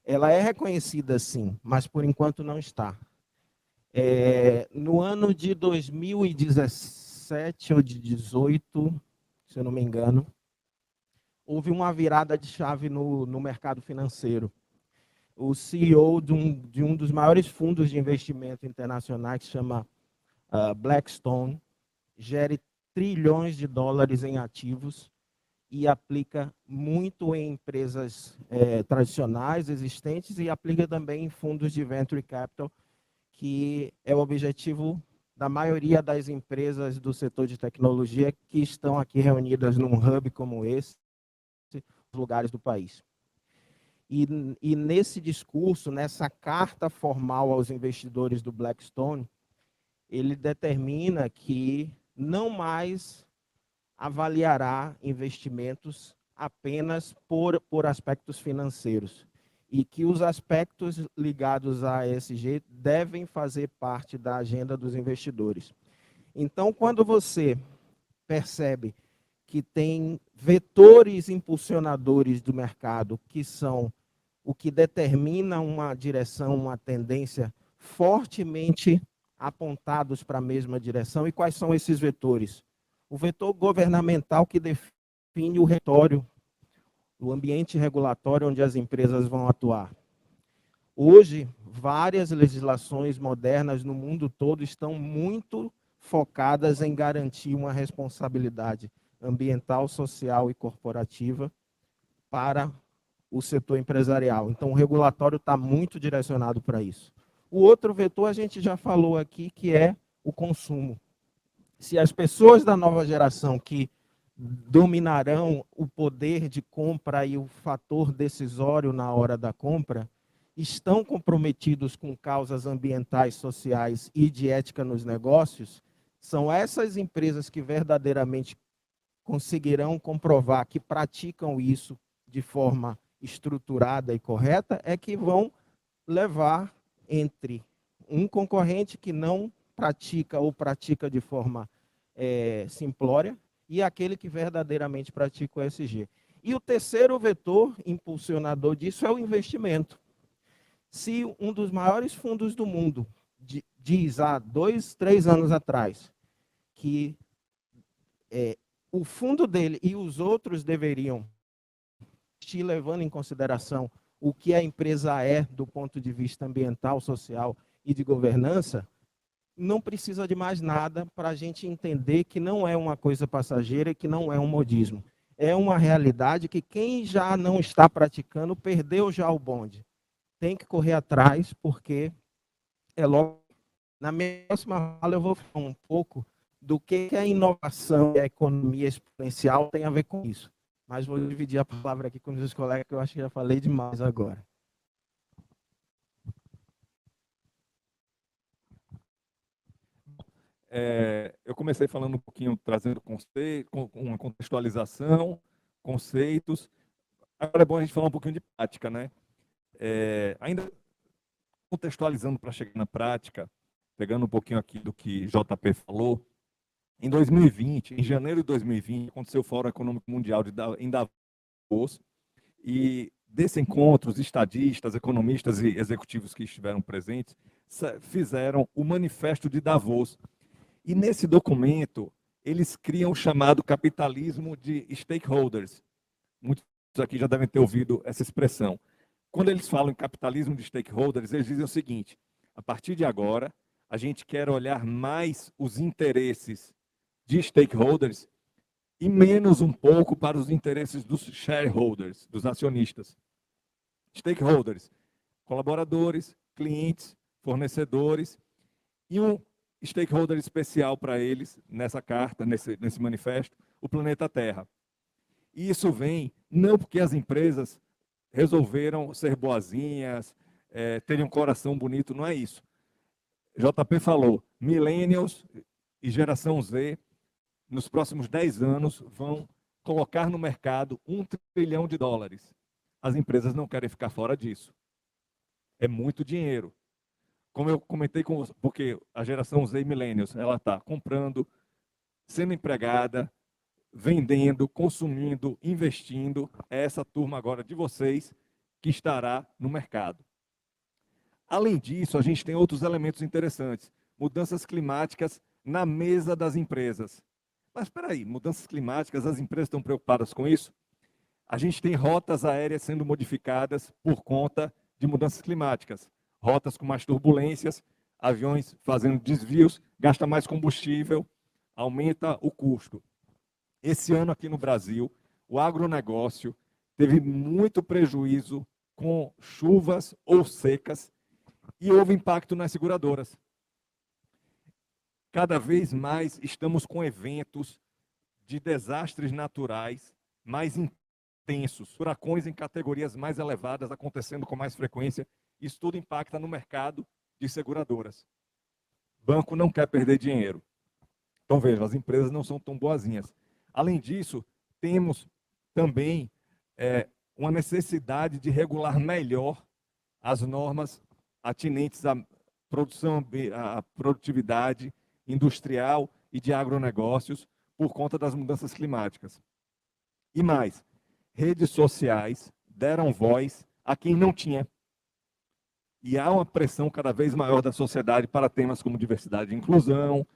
C: Ela é reconhecida sim, mas por enquanto não está. No ano de 2017 ou de 2018, se eu não me engano, houve uma virada de chave no mercado financeiro. O CEO de um dos maiores fundos de investimento internacionais, que se chama Blackstone, gere trilhões de dólares em ativos e aplica muito em empresas tradicionais, existentes, e aplica também em fundos de venture capital, que é o objetivo da maioria das empresas do setor de tecnologia que estão aqui reunidas num hub como esse, nos lugares do país. E nesse discurso, nessa carta formal aos investidores do Blackstone, ele determina que não mais avaliará investimentos apenas por aspectos financeiros e que os aspectos ligados a ESG devem fazer parte da agenda dos investidores. Então, quando você percebe que tem vetores impulsionadores do mercado que são o que determina uma direção, uma tendência fortemente apontados para a mesma direção, e quais são esses vetores? O vetor governamental que define o retório, o ambiente regulatório onde as empresas vão atuar. Hoje, várias legislações modernas no mundo todo estão muito focadas em garantir uma responsabilidade ambiental, social e corporativa para o setor empresarial. Então, o regulatório está muito direcionado para isso. O outro vetor a gente já falou aqui, que é o consumo. Se as pessoas da nova geração que dominarão o poder de compra e o fator decisório na hora da compra, estão comprometidos com causas ambientais, sociais e de ética nos negócios, são essas empresas que verdadeiramente conseguirão comprovar que praticam isso de forma estruturada e correta, é que vão levar entre um concorrente que não pratica ou pratica de forma simplória e aquele que verdadeiramente pratica o ESG. E o terceiro vetor impulsionador disso é o investimento. Se um dos maiores fundos do mundo diz há 2, 3 anos atrás que o fundo dele e os outros deveriam estar levando em consideração o que a empresa é do ponto de vista ambiental, social e de governança, não precisa de mais nada para a gente entender que não é uma coisa passageira e que não é um modismo. É uma realidade que quem já não está praticando perdeu já o bonde. Tem que correr atrás, porque é logo... Na minha próxima fala eu vou falar um pouco do que a inovação e a economia exponencial tem a ver com isso. Mas vou dividir a palavra aqui com os meus colegas, que eu acho que já falei demais agora.
A: Eu comecei falando um pouquinho, trazendo uma contextualização, conceitos. Agora é bom a gente falar um pouquinho de prática, né? Ainda contextualizando para chegar na prática, pegando um pouquinho aqui do que JP falou, em 2020, em janeiro de 2020, aconteceu o Fórum Econômico Mundial em Davos, e desse encontro, os estadistas, economistas e executivos que estiveram presentes fizeram o Manifesto de Davos. E nesse documento, eles criam o chamado capitalismo de stakeholders. Muitos aqui já devem ter ouvido essa expressão. Quando eles falam em capitalismo de stakeholders, eles dizem o seguinte: a partir de agora, a gente quer olhar mais os interesses de stakeholders e menos um pouco para os interesses dos shareholders, dos acionistas. Stakeholders, colaboradores, clientes, fornecedores, e um stakeholder especial para eles, nessa carta, nesse manifesto, o planeta Terra. E isso vem não porque as empresas resolveram ser boazinhas, terem um coração bonito, não é isso. JP falou, millennials e geração Z, nos próximos 10 anos, vão colocar no mercado $1 trilhão. As empresas não querem ficar fora disso. É muito dinheiro. Como eu comentei com você, porque a geração Z e millennials, ela está comprando, sendo empregada, vendendo, consumindo, investindo. É essa turma agora de vocês que estará no mercado. Além disso, a gente tem outros elementos interessantes. Mudanças climáticas na mesa das empresas. Mas espera aí, mudanças climáticas, as empresas estão preocupadas com isso? A gente tem rotas aéreas sendo modificadas por conta de mudanças climáticas. Rotas com mais turbulências, aviões fazendo desvios, gasta mais combustível, aumenta o custo. Esse ano aqui no Brasil, o agronegócio teve muito prejuízo com chuvas ou secas e houve impacto nas seguradoras. Cada vez mais estamos com eventos de desastres naturais mais tensos, furacões em categorias mais elevadas acontecendo com mais frequência. Isso tudo impacta no mercado de seguradoras. Banco não quer perder dinheiro. Então, vejam, as empresas não são tão boazinhas. Além disso, temos também uma necessidade de regular melhor as normas atinentes à produção, à produtividade industrial e de agronegócios por conta das mudanças climáticas. E mais, redes sociais deram voz a quem não tinha. E há uma pressão cada vez maior da sociedade para temas como diversidade e inclusão,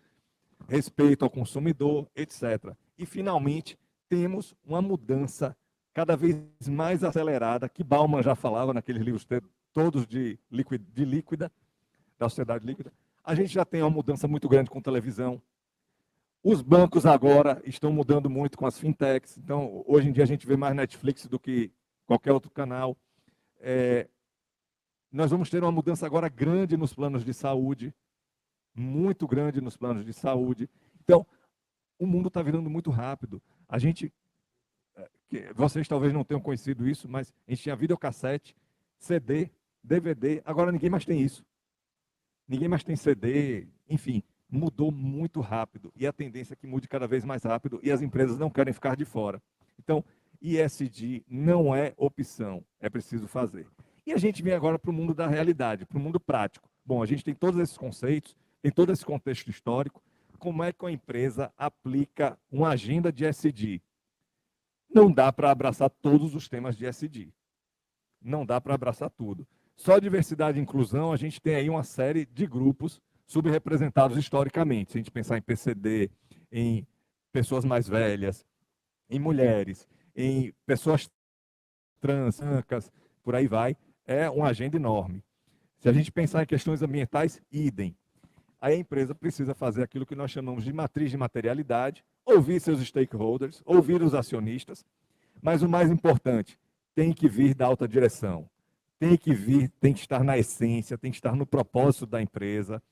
A: respeito ao consumidor, etc. E, finalmente, temos uma mudança cada vez mais acelerada, que Bauman já falava naqueles livros todos de líquida, da sociedade líquida. A gente já tem uma mudança muito grande com televisão. Os bancos agora estão mudando muito com as fintechs. Então, hoje em dia, a gente vê mais Netflix do que qualquer outro canal. Nós vamos ter uma mudança agora grande nos planos de saúde, muito grande nos planos de saúde. Então, o mundo está virando muito rápido. A gente, vocês talvez não tenham conhecido isso, mas a gente tinha videocassete, CD, DVD, agora ninguém mais tem isso. Ninguém mais tem CD, enfim, mudou muito rápido. E a tendência é que mude cada vez mais rápido e as empresas não querem ficar de fora. Então, ESG não é opção, é preciso fazer. E a gente vem agora para o mundo da realidade, para o mundo prático. Bom, a gente tem todos esses conceitos, tem todo esse contexto histórico. Como é que a empresa aplica uma agenda de ESG? Não dá para abraçar todos os temas de ESG. Não dá para abraçar tudo. Só diversidade e inclusão, a gente tem aí uma série de grupos subrepresentados historicamente. Se a gente pensar em PCD, em pessoas mais velhas, em mulheres, em pessoas trans, brancas, por aí vai, é uma agenda enorme. Se a gente pensar em questões ambientais, idem. Aí a empresa precisa fazer aquilo que nós chamamos de matriz de materialidade, ouvir seus stakeholders, ouvir os acionistas, mas o mais importante, tem que vir da alta direção. Tem que vir, tem que estar na essência, tem que estar no propósito da empresa.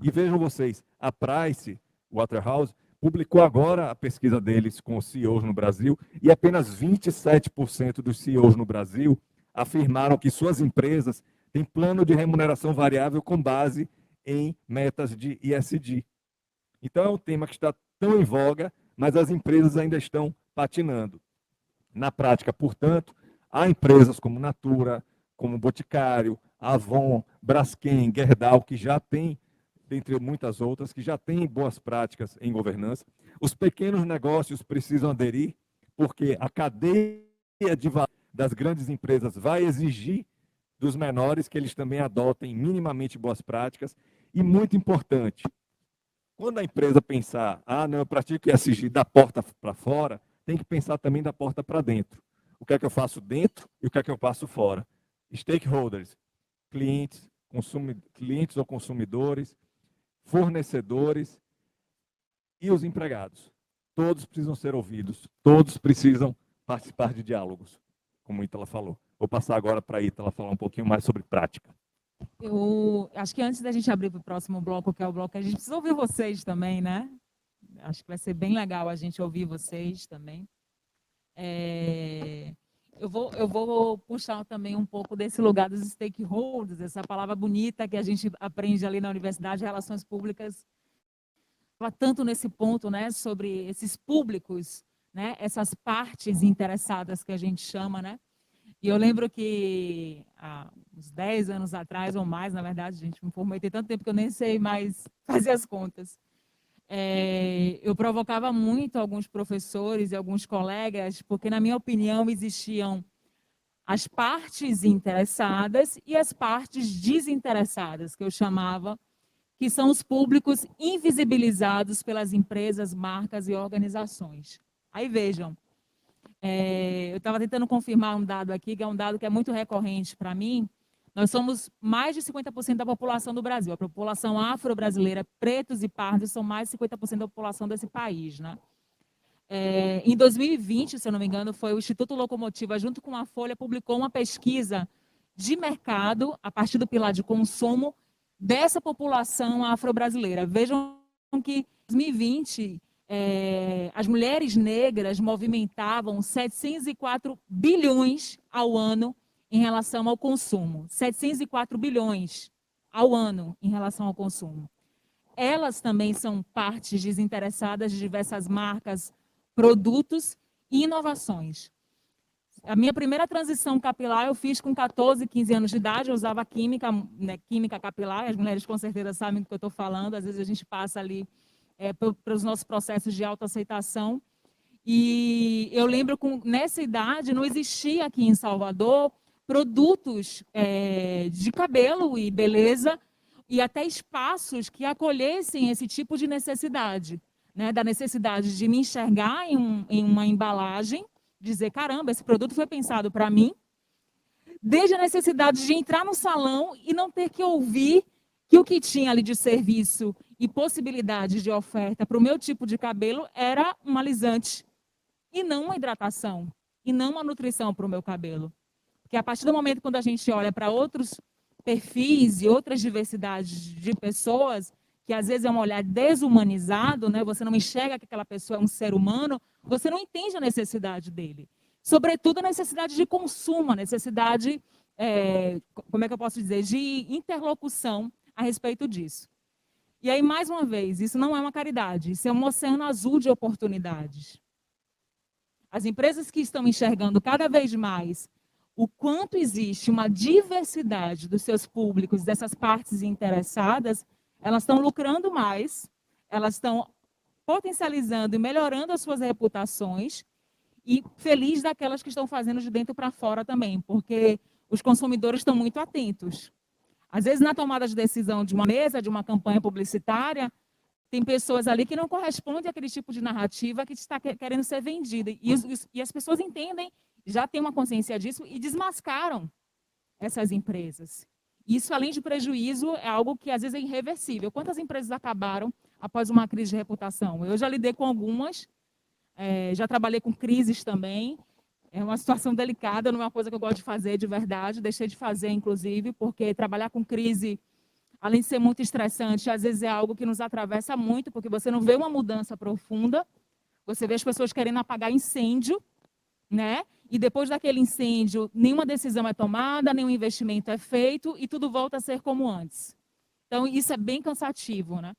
A: E vejam vocês, a Price Waterhouse publicou agora a pesquisa deles com os CEOs no Brasil e apenas 27% dos CEOs no Brasil afirmaram que suas empresas têm plano de remuneração variável com base em metas de ESG. Então é um tema que está tão em voga, mas as empresas ainda estão patinando. Na prática, portanto, há empresas como Natura, como Boticário, Avon, Braskem, Gerdau, que já têm, dentre muitas outras, que já têm boas práticas em governança. Os pequenos negócios precisam aderir, porque a cadeia de valor das grandes empresas vai exigir dos menores que eles também adotem minimamente boas práticas. E muito importante, quando a empresa pensar, não, eu pratico ESG da porta para fora, tem que pensar também da porta para dentro. O que é que eu faço dentro e o que é que eu faço fora. Stakeholders, clientes, clientes ou consumidores, fornecedores e os empregados. Todos precisam ser ouvidos, todos precisam participar de diálogos, como a Ítala falou. Vou passar agora para a Ítala falar um pouquinho mais sobre prática.
B: Eu acho que antes da gente abrir para o próximo bloco, que é o bloco, a gente precisa ouvir vocês também, né? Acho que vai ser bem legal a gente ouvir vocês também. Eu vou puxar também um pouco desse lugar dos stakeholders, essa palavra bonita que a gente aprende ali na universidade, relações públicas, fala tanto nesse ponto, né, sobre esses públicos, né, essas partes interessadas que a gente chama, né? E eu lembro que há uns 10 anos atrás, ou mais, na verdade, gente, me formei tem tanto tempo que eu nem sei mais fazer as contas. Eu provocava muito alguns professores e alguns colegas, porque, na minha opinião, existiam as partes interessadas e as partes desinteressadas, que eu chamava, que são os públicos invisibilizados pelas empresas, marcas e organizações. Aí vejam, eu estava tentando confirmar um dado aqui, que é um dado que é muito recorrente para mim. Nós somos mais de 50% da população do Brasil. A população afro-brasileira, pretos e pardos, são mais de 50% da população desse país, né? Em 2020, se eu não me engano, foi o Instituto Locomotiva, junto com a Folha, publicou uma pesquisa de mercado, a partir do pilar de consumo, dessa população afro-brasileira. Vejam que em 2020, as mulheres negras movimentavam 704 bilhões ao ano em relação ao consumo. 704 bilhões ao ano em relação ao consumo. Elas também são partes desinteressadas de diversas marcas, produtos e inovações. A minha primeira transição capilar eu fiz com 14, 15 anos de idade, eu usava química, né, química capilar, as mulheres com certeza sabem do que eu estou falando, às vezes a gente passa ali pelos nossos processos de autoaceitação. E eu lembro que nessa idade não existia aqui em Salvador produtos de cabelo e beleza e até espaços que acolhessem esse tipo de necessidade, né? Da necessidade de me enxergar em uma embalagem, dizer, caramba, esse produto foi pensado para mim, desde a necessidade de entrar no salão e não ter que ouvir que o que tinha ali de serviço e possibilidade de oferta para o meu tipo de cabelo era um alisante e não uma hidratação, e não uma nutrição para o meu cabelo. Porque a partir do momento quando a gente olha para outros perfis e outras diversidades de pessoas, que às vezes é um olhar desumanizado, né? Você não enxerga que aquela pessoa é um ser humano, você não entende a necessidade dele. Sobretudo a necessidade de consumo, a necessidade, como é que eu posso dizer, de interlocução a respeito disso. E aí, mais uma vez, isso não é uma caridade, isso é um oceano azul de oportunidades. As empresas que estão enxergando cada vez mais o quanto existe uma diversidade dos seus públicos, dessas partes interessadas, elas estão lucrando mais, elas estão potencializando e melhorando as suas reputações e feliz daquelas que estão fazendo de dentro para fora também, porque os consumidores estão muito atentos. Às vezes, na tomada de decisão de uma mesa, de uma campanha publicitária, tem pessoas ali que não correspondem àquele tipo de narrativa que está querendo ser vendida. E as pessoas entendem, já têm uma consciência disso e desmascaram essas empresas. Isso, além de prejuízo, é algo que às vezes é irreversível. Quantas empresas acabaram após uma crise de reputação? Eu já lidei com algumas, já trabalhei com crises também. É uma situação delicada, não é uma coisa que eu gosto de fazer de verdade. Deixei de fazer, inclusive, porque trabalhar com crise, além de ser muito estressante, às vezes é algo que nos atravessa muito, porque você não vê uma mudança profunda, você vê as pessoas querendo apagar incêndio, né? E depois daquele incêndio, nenhuma decisão é tomada, nenhum investimento é feito e tudo volta a ser como antes. Então, isso é bem cansativo, né?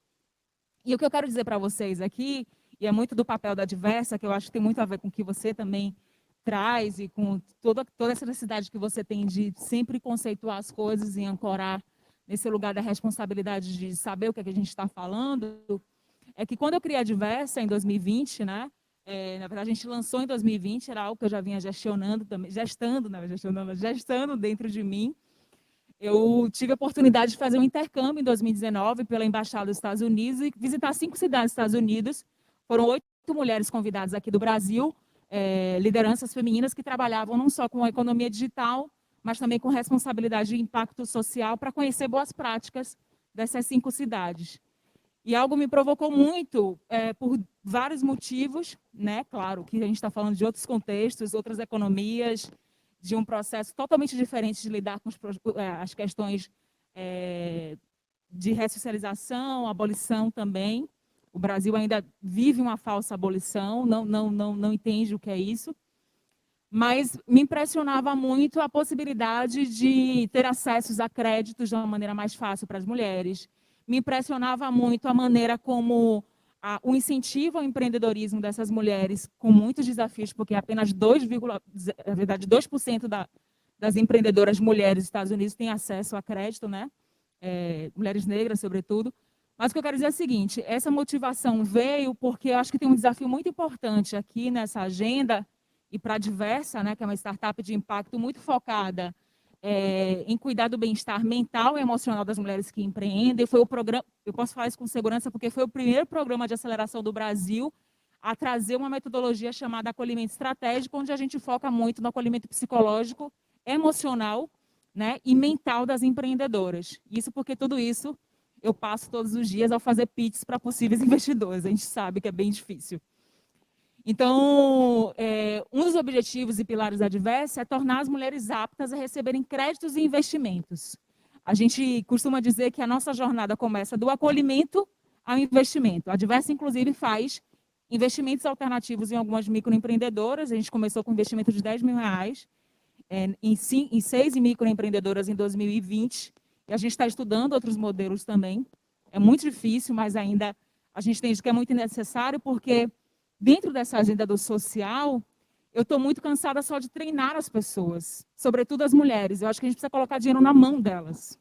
B: E o que eu quero dizer para vocês aqui, e é muito do papel da Diversa, que eu acho que tem muito a ver com o que você também traz e com toda essa necessidade que você tem de sempre conceituar as coisas e ancorar nesse lugar da responsabilidade de saber o que é que a gente está falando, é que quando eu criei a Diversa, em 2020, né? Na verdade, a gente lançou em 2020, era algo que eu já vinha gestando dentro de mim. Eu tive a oportunidade de fazer um intercâmbio em 2019 pela Embaixada dos Estados Unidos e visitar 5 cidades dos Estados Unidos. Foram 8 mulheres convidadas aqui do Brasil, lideranças femininas que trabalhavam não só com a economia digital, mas também com responsabilidade de impacto social para conhecer boas práticas dessas 5 cidades. E algo me provocou muito, por vários motivos, né? Claro que a gente está falando de outros contextos, outras economias, de um processo totalmente diferente de lidar com as questões de ressocialização, abolição também. O Brasil ainda vive uma falsa abolição, não entende o que é isso. Mas me impressionava muito a possibilidade de ter acessos a créditos de uma maneira mais fácil para as mulheres. Me impressionava muito a maneira como o incentivo ao empreendedorismo dessas mulheres, com muitos desafios, porque apenas 2% das empreendedoras mulheres dos Estados Unidos têm acesso a crédito, né? Mulheres negras, sobretudo. Mas o que eu quero dizer é o seguinte, essa motivação veio porque eu acho que tem um desafio muito importante aqui nessa agenda, e para a Diversa, né, que é uma startup de impacto muito focada em cuidar do bem-estar mental e emocional das mulheres que empreendem. Foi o programa, eu posso falar isso com segurança, porque foi o primeiro programa de aceleração do Brasil a trazer uma metodologia chamada acolhimento estratégico, onde a gente foca muito no acolhimento psicológico, emocional, né, e mental das empreendedoras. Isso porque tudo isso eu passo todos os dias ao fazer pitches para possíveis investidores. A gente sabe que é bem difícil. Então, um dos objetivos e pilares da Diversa é tornar as mulheres aptas a receberem créditos e investimentos. A gente costuma dizer que a nossa jornada começa do acolhimento ao investimento. A Diversa, inclusive, faz investimentos alternativos em algumas microempreendedoras. A gente começou com um investimento de R$10 mil, em 6 microempreendedoras em 2020, e a gente está estudando outros modelos também. É muito difícil, mas ainda a gente entende que é muito necessário, porque dentro dessa agenda do social, eu estou muito cansada só de treinar as pessoas, sobretudo as mulheres. Eu acho que a gente precisa colocar dinheiro na mão delas,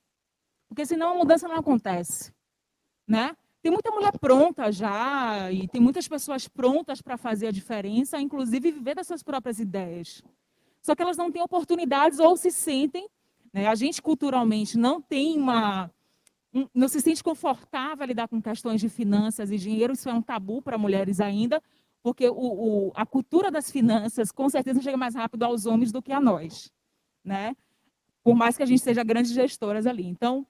B: porque senão a mudança não acontece, né? Tem muita mulher pronta já, e tem muitas pessoas prontas para fazer a diferença, inclusive viver das suas próprias ideias. Só que elas não têm oportunidades ou se sentem, né? A gente culturalmente não tem não se sente confortável a lidar com questões de finanças e dinheiro. Isso é um tabu para mulheres ainda, porque a cultura das finanças com certeza chega mais rápido aos homens do que a nós, né? Por mais que a gente seja grandes gestoras ali. Então,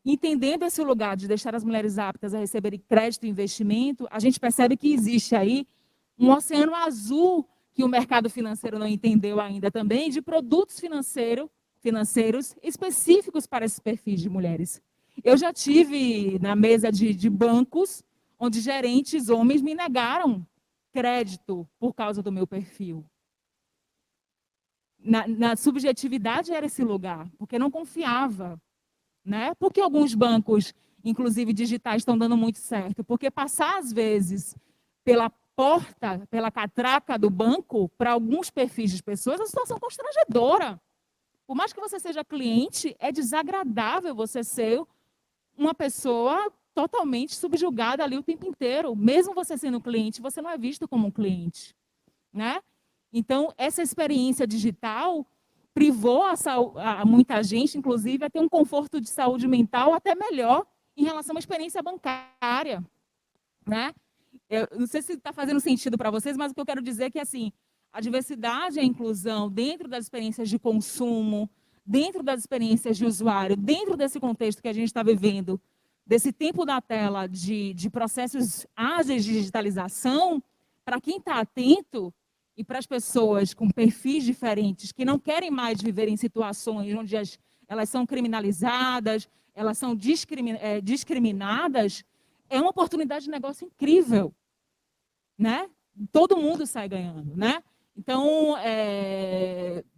B: entendendo esse lugar de deixar as mulheres aptas a receberem crédito e investimento, a gente percebe que existe aí um oceano azul que o mercado financeiro não entendeu ainda também, de produtos financeiros específicos para esses perfis de mulheres. Eu já tive na mesa de bancos, onde gerentes homens me negaram crédito por causa do meu perfil. Na subjetividade era esse lugar, porque não confiava, né? Porque alguns bancos, inclusive digitais, estão dando muito certo, porque passar às vezes pela porta, pela catraca do banco, para alguns perfis de pessoas, é uma situação constrangedora. Por mais que você seja cliente, é desagradável você ser uma pessoa totalmente subjugada ali o tempo inteiro. Mesmo você sendo cliente, você não é visto como um cliente, né? Então, essa experiência digital privou a muita gente, inclusive, a ter um conforto de saúde mental até melhor em relação à experiência bancária, né? Eu não sei se está fazendo sentido para vocês, mas o que eu quero dizer é que, assim, a diversidade e a inclusão dentro das experiências de consumo, dentro das experiências de usuário, dentro desse contexto que a gente está vivendo, desse tempo da tela de processos ágeis de digitalização, para quem está atento e para as pessoas com perfis diferentes que não querem mais viver em situações onde elas são criminalizadas, elas são discriminadas, é uma oportunidade de negócio incrível, né? Todo mundo sai ganhando, né? Então,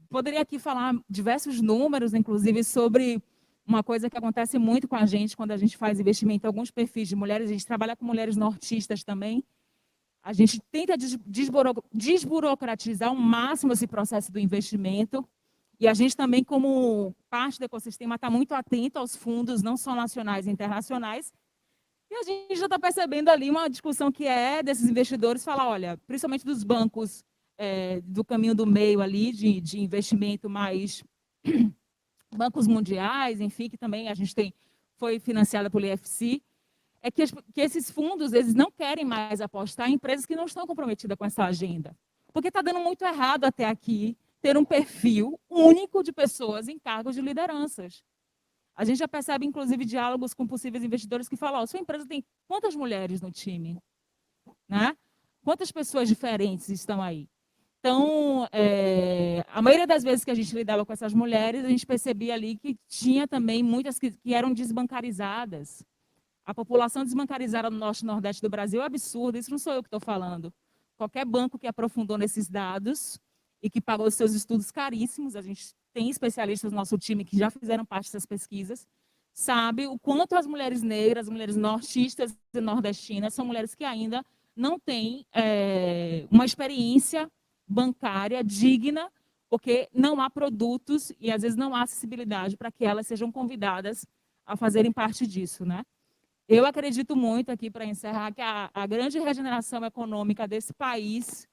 B: poderia aqui falar diversos números, inclusive, sobre uma coisa que acontece muito com a gente quando a gente faz investimento em alguns perfis de mulheres. A gente trabalha com mulheres nortistas também. A gente tenta desburocratizar ao máximo esse processo do investimento. E a gente também, como parte do ecossistema, está muito atento aos fundos, não só nacionais e internacionais. E a gente já está percebendo ali uma discussão que é desses investidores falar, olha, principalmente dos bancos do caminho do meio ali, de investimento mais bancos mundiais, enfim, que também a gente foi financiada pelo IFC, é que esses fundos, eles não querem mais apostar em empresas que não estão comprometidas com essa agenda. Porque está dando muito errado até aqui ter um perfil único de pessoas em cargos de lideranças. A gente já percebe, inclusive, diálogos com possíveis investidores que falam, sua empresa tem quantas mulheres no time? Né? Quantas pessoas diferentes estão aí? Então, a maioria das vezes que a gente lidava com essas mulheres, a gente percebia ali que tinha também muitas que eram desbancarizadas. A população desbancarizada no norte e nordeste do Brasil é absurda, isso não sou eu que estou falando. Qualquer banco que aprofundou nesses dados e que pagou seus estudos caríssimos, a gente tem especialistas no nosso time que já fizeram parte dessas pesquisas, sabe o quanto as mulheres negras, as mulheres nortistas e nordestinas são mulheres que ainda não têm uma experiência bancária digna, porque não há produtos e às vezes não há acessibilidade para que elas sejam convidadas a fazerem parte disso, né? Eu acredito muito aqui, para encerrar, que a grande regeneração econômica desse país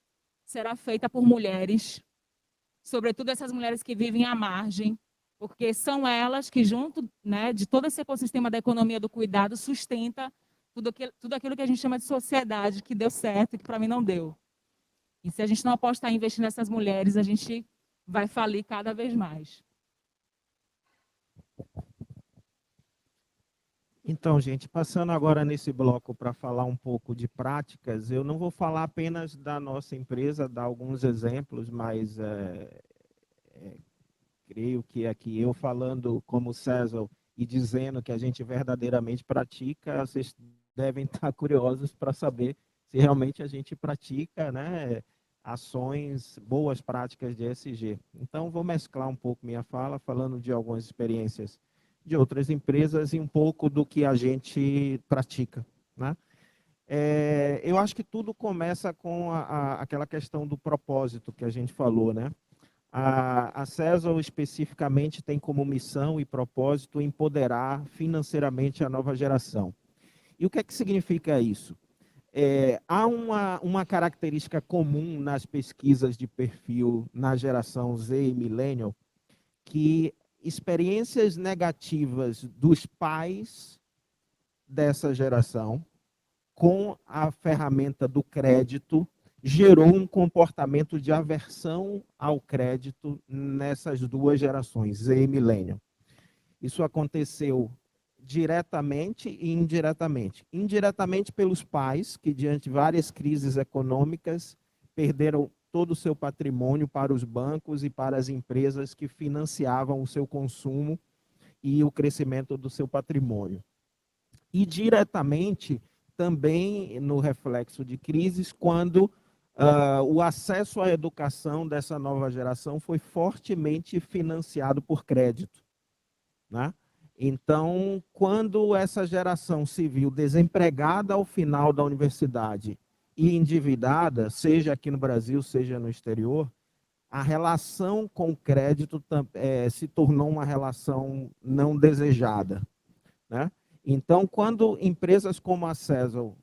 B: será feita por mulheres, sobretudo essas mulheres que vivem à margem, porque são elas que, junto, né, de todo esse ecossistema da economia do cuidado, sustenta tudo aquilo que a gente chama de sociedade, que deu certo e que para mim não deu. E se a gente não apostar em investir nessas mulheres, a gente vai falir cada vez mais.
C: Então, gente, passando agora nesse bloco para falar um pouco de práticas, eu não vou falar apenas da nossa empresa, dar alguns exemplos, mas creio que aqui eu falando como César e dizendo que a gente verdadeiramente pratica, vocês devem estar curiosos para saber se realmente a gente pratica, né, ações, boas práticas de ESG. Então, vou mesclar um pouco minha fala, falando de algumas experiências de outras empresas e um pouco do que a gente pratica, né? Eu acho que tudo começa com aquela questão do propósito que a gente falou, né? A CESL especificamente tem como missão e propósito empoderar financeiramente a nova geração. E o que é que significa isso? Há uma característica comum nas pesquisas de perfil na geração Z e Millennial, que experiências negativas dos pais dessa geração com a ferramenta do crédito gerou um comportamento de aversão ao crédito nessas duas gerações, Z e Millennial. Isso aconteceu diretamente e indiretamente. Indiretamente pelos pais, que diante de várias crises econômicas, perderam todo o seu patrimônio para os bancos e para as empresas que financiavam o seu consumo e o crescimento do seu patrimônio. E diretamente também no reflexo de crises, quando o acesso à educação dessa nova geração foi fortemente financiado por crédito, né? Então, quando essa geração se viu desempregada ao final da universidade e endividada, seja aqui no Brasil, seja no exterior, a relação com o crédito se tornou uma relação não desejada, né? Então, quando empresas como a CESL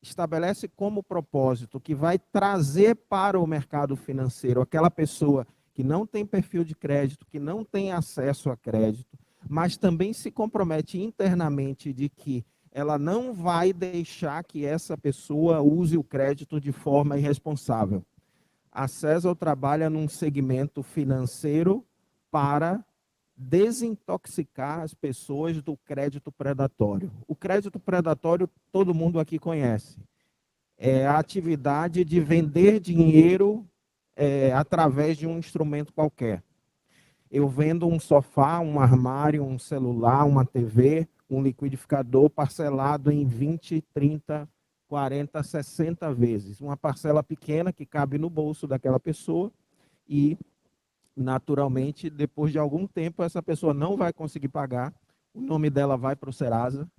C: estabelece como propósito que vai trazer para o mercado financeiro aquela pessoa que não tem perfil de crédito, que não tem acesso a crédito, mas também se compromete internamente de que ela não vai deixar que essa pessoa use o crédito de forma irresponsável. A CESL trabalha num segmento financeiro para desintoxicar as pessoas do crédito predatório. O crédito predatório todo mundo aqui conhece. É a atividade de vender dinheiro através de um instrumento qualquer. Eu vendo um sofá, um armário, um celular, uma TV, um liquidificador parcelado em 20, 30, 40, 60 vezes. Uma parcela pequena que cabe no bolso daquela pessoa e, naturalmente, depois de algum tempo, essa pessoa não vai conseguir pagar, o nome dela vai para o Serasa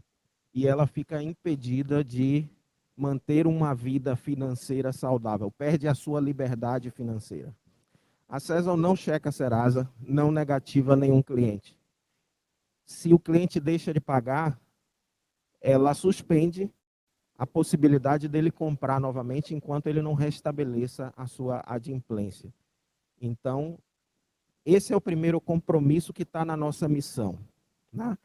C: e ela fica impedida de manter uma vida financeira saudável, perde a sua liberdade financeira. A CESL não checa a Serasa, não negativa nenhum cliente. Se o cliente deixa de pagar, ela suspende a possibilidade dele comprar novamente enquanto ele não restabeleça a sua adimplência. Então, esse é o primeiro compromisso que está na nossa missão, né?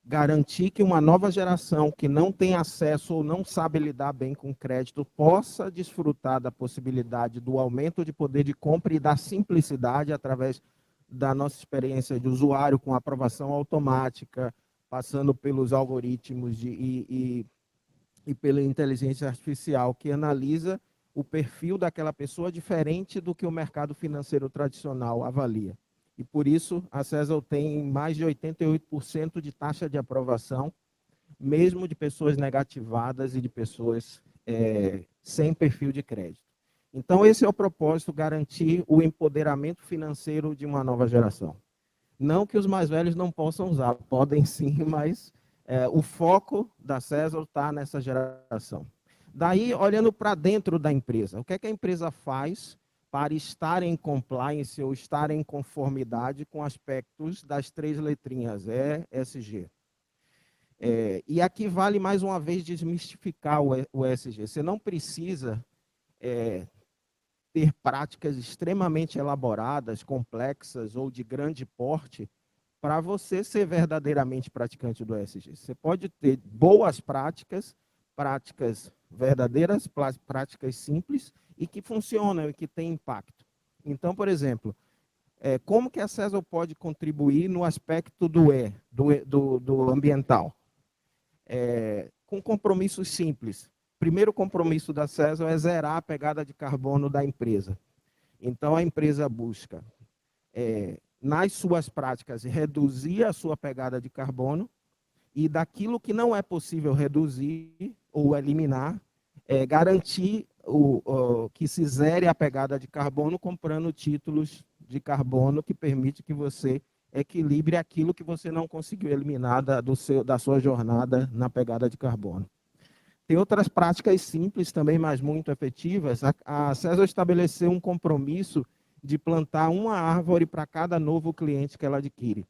C: Garantir que uma nova geração que não tem acesso ou não sabe lidar bem com crédito possa desfrutar da possibilidade do aumento de poder de compra e da simplicidade através da nossa experiência de usuário com aprovação automática, passando pelos algoritmos e pela inteligência artificial que analisa o perfil daquela pessoa diferente do que o mercado financeiro tradicional avalia. E por isso a CESL tem mais de 88% de taxa de aprovação, mesmo de pessoas negativadas e de pessoas sem perfil de crédito. Então esse é o propósito, garantir o empoderamento financeiro de uma nova geração. Não que os mais velhos não possam usar, podem sim, mas o foco da CESL está nessa geração. Daí, olhando para dentro da empresa, o que é que a empresa faz para estar em compliance ou estar em conformidade com aspectos das 3 letrinhas ESG. E aqui vale mais uma vez desmistificar o ESG. Você não precisa ter práticas extremamente elaboradas, complexas ou de grande porte para você ser verdadeiramente praticante do ESG. Você pode ter boas práticas, práticas verdadeiras, práticas simples e que funcionam e que têm impacto. Então, por exemplo, como que a CESL pode contribuir no aspecto do ambiental? Com compromissos simples. Primeiro compromisso da CESL é zerar a pegada de carbono da empresa. Então, a empresa busca, nas suas práticas, reduzir a sua pegada de carbono e daquilo que não é possível reduzir ou eliminar, garantir que se zere a pegada de carbono comprando títulos de carbono que permite que você equilibre aquilo que você não conseguiu eliminar da sua jornada na pegada de carbono. Tem outras práticas simples também, mas muito efetivas. A CESO estabeleceu um compromisso de plantar uma árvore para cada novo cliente que ela adquire.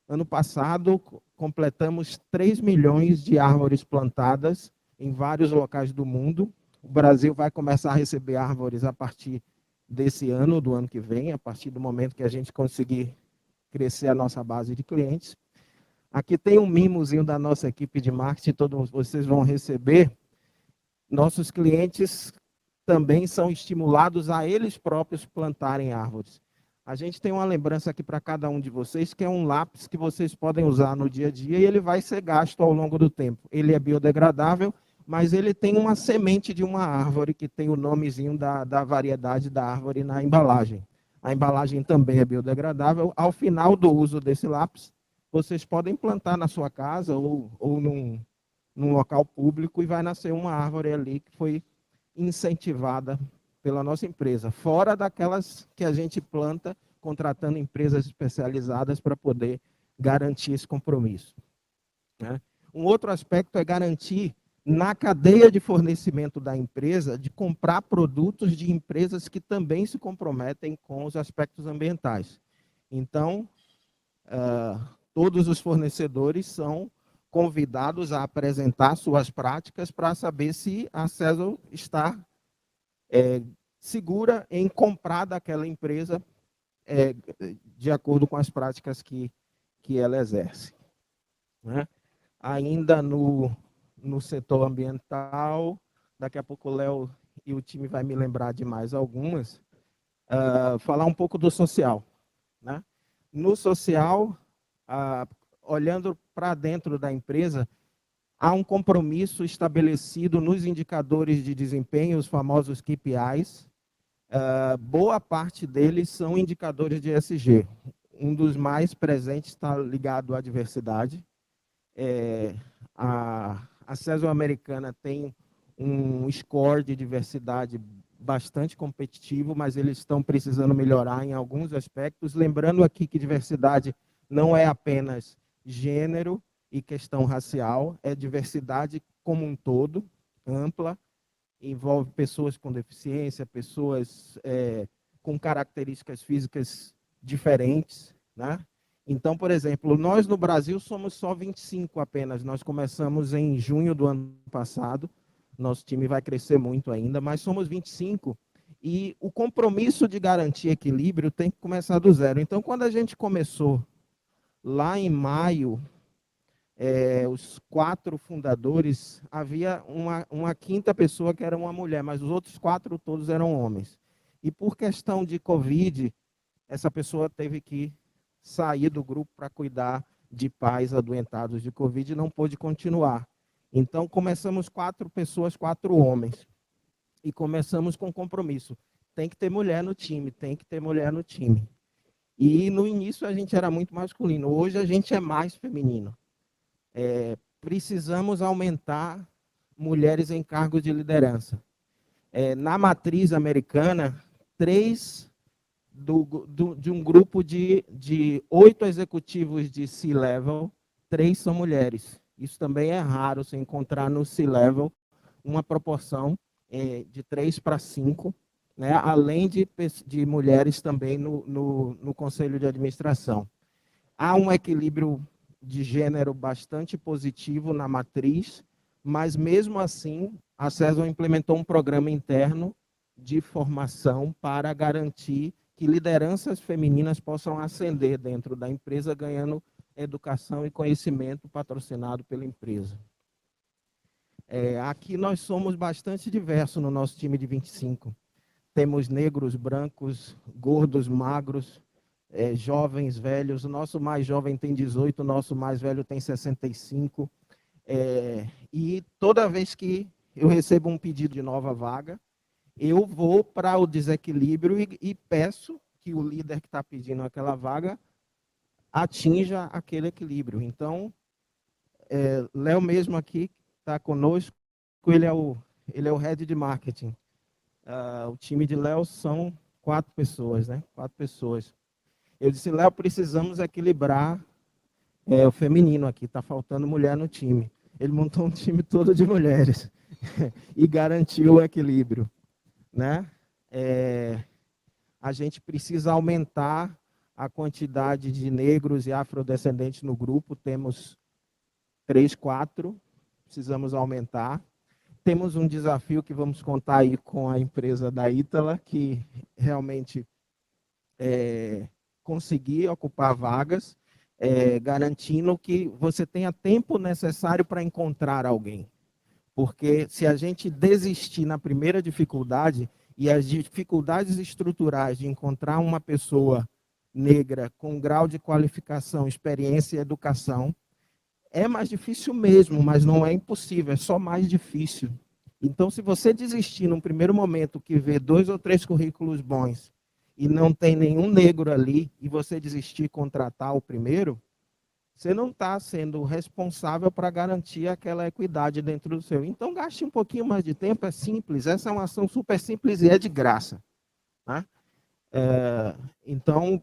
C: Ano passado, completamos 3 milhões de árvores plantadas em vários locais do mundo. O Brasil vai começar a receber árvores a partir desse ano, do ano que vem, a partir do momento que a gente conseguir crescer a nossa base de clientes. Aqui tem um mimozinho da nossa equipe de marketing, todos vocês vão receber. Nossos clientes também são estimulados a eles próprios plantarem árvores. A gente tem uma lembrança aqui para cada um de vocês, que é um lápis que vocês podem usar no dia a dia e ele vai ser gasto ao longo do tempo. Ele é biodegradável, mas ele tem uma semente de uma árvore que tem o nomezinho da variedade da árvore na embalagem. A embalagem também é biodegradável. Ao final do uso desse lápis, vocês podem plantar na sua casa ou num local público e vai nascer uma árvore ali que foi incentivada pela nossa empresa, fora daquelas que a gente planta contratando empresas especializadas para poder garantir esse compromisso. Um outro aspecto é garantir na cadeia de fornecimento da empresa de comprar produtos de empresas que também se comprometem com os aspectos ambientais. Então, todos os fornecedores são convidados a apresentar suas práticas para saber se a CESO está segura em comprar daquela empresa de acordo com as práticas que ela exerce. Ainda no setor ambiental, daqui a pouco o Léo e o time vai me lembrar de mais algumas, falar um pouco do social. No social, olhando para dentro da empresa, há um compromisso estabelecido nos indicadores de desempenho, os famosos KPIs. Boa parte deles são indicadores de ESG. Um dos mais presentes está ligado à diversidade. A CESO americana tem um score de diversidade bastante competitivo, mas eles estão precisando melhorar em alguns aspectos. Lembrando aqui que diversidade não é apenas gênero e questão racial, é diversidade como um todo, ampla, envolve pessoas com deficiência, pessoas com características físicas diferentes. Então, por exemplo, nós no Brasil somos só 25 apenas, nós começamos em junho do ano passado, nosso time vai crescer muito ainda, mas somos 25 e o compromisso de garantir equilíbrio tem que começar do zero. Então, quando a gente começou lá em maio, os 4 fundadores, havia uma quinta pessoa que era uma mulher, mas os outros 4 todos eram homens. E por questão de Covid, essa pessoa teve que sair do grupo para cuidar de pais adoentados de Covid e não pôde continuar. Então, começamos 4 pessoas, 4 homens. E começamos com compromisso. Tem que ter mulher no time, tem que ter mulher no time. E no início a gente era muito masculino, hoje a gente é mais feminino. Precisamos aumentar mulheres em cargos de liderança. Na matriz americana, 3 de um grupo de 8 executivos de C-Level, 3 são mulheres. Isso também é raro se encontrar no C-Level uma proporção de 3 para 5, além de mulheres também no conselho de administração. Há um equilíbrio de gênero bastante positivo na matriz, mas mesmo assim a CESO implementou um programa interno de formação para garantir que lideranças femininas possam ascender dentro da empresa, ganhando educação e conhecimento patrocinado pela empresa. Aqui nós somos bastante diversos no nosso time de 25. Temos negros, brancos, gordos, magros, jovens, velhos. O nosso mais jovem tem 18, o nosso mais velho tem 65. E toda vez que eu recebo um pedido de nova vaga, eu vou para o desequilíbrio e peço que o líder que está pedindo aquela vaga atinja aquele equilíbrio. Então, Léo mesmo aqui está conosco, ele é o ele é o head de marketing. O time de Léo são 4 pessoas, né? 4 pessoas. Eu disse, Léo, precisamos equilibrar o feminino aqui, está faltando mulher no time. Ele montou um time todo de mulheres e garantiu o equilíbrio, né? A gente precisa aumentar a quantidade de negros e afrodescendentes no grupo. Temos 3, 4, precisamos aumentar. Temos um desafio que vamos contar aí com a empresa da Ítala, que realmente conseguir ocupar vagas, garantindo que você tenha tempo necessário para encontrar alguém. Porque se a gente desistir na primeira dificuldade, e as dificuldades estruturais de encontrar uma pessoa negra com grau de qualificação, experiência e educação, é mais difícil mesmo, mas não é impossível, é só mais difícil. Então, se você desistir num primeiro momento que vê 2 ou 3 currículos bons e não tem nenhum negro ali, e você desistir e contratar o primeiro, você não está sendo responsável para garantir aquela equidade dentro do seu. Então, gaste um pouquinho mais de tempo, é simples. Essa é uma ação super simples e é de graça. Tá? Então,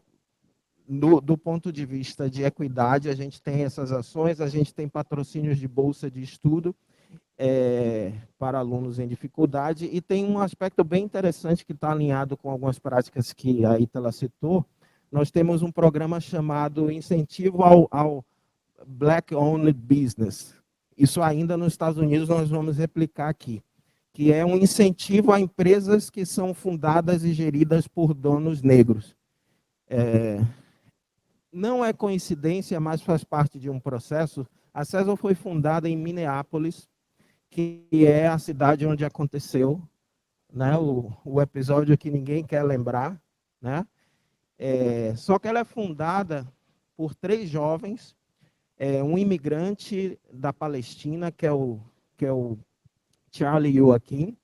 C: do ponto de vista de equidade, a gente tem essas ações, a gente tem patrocínios de bolsa de estudo para alunos em dificuldade, e tem um aspecto bem interessante que está alinhado com algumas práticas que a Ítala citou. Nós temos um programa chamado Incentivo ao Black Owned Business. Isso ainda nos Estados Unidos nós vamos replicar aqui, que é um incentivo a empresas que são fundadas e geridas por donos negros. Não é coincidência, mas faz parte de um processo. A Cesel foi fundada em Minneapolis, que é a cidade onde aconteceu, né, o episódio que ninguém quer lembrar, né? Só que ela é fundada por 3 jovens, um imigrante da Palestina, que é o Charlie Joaquim,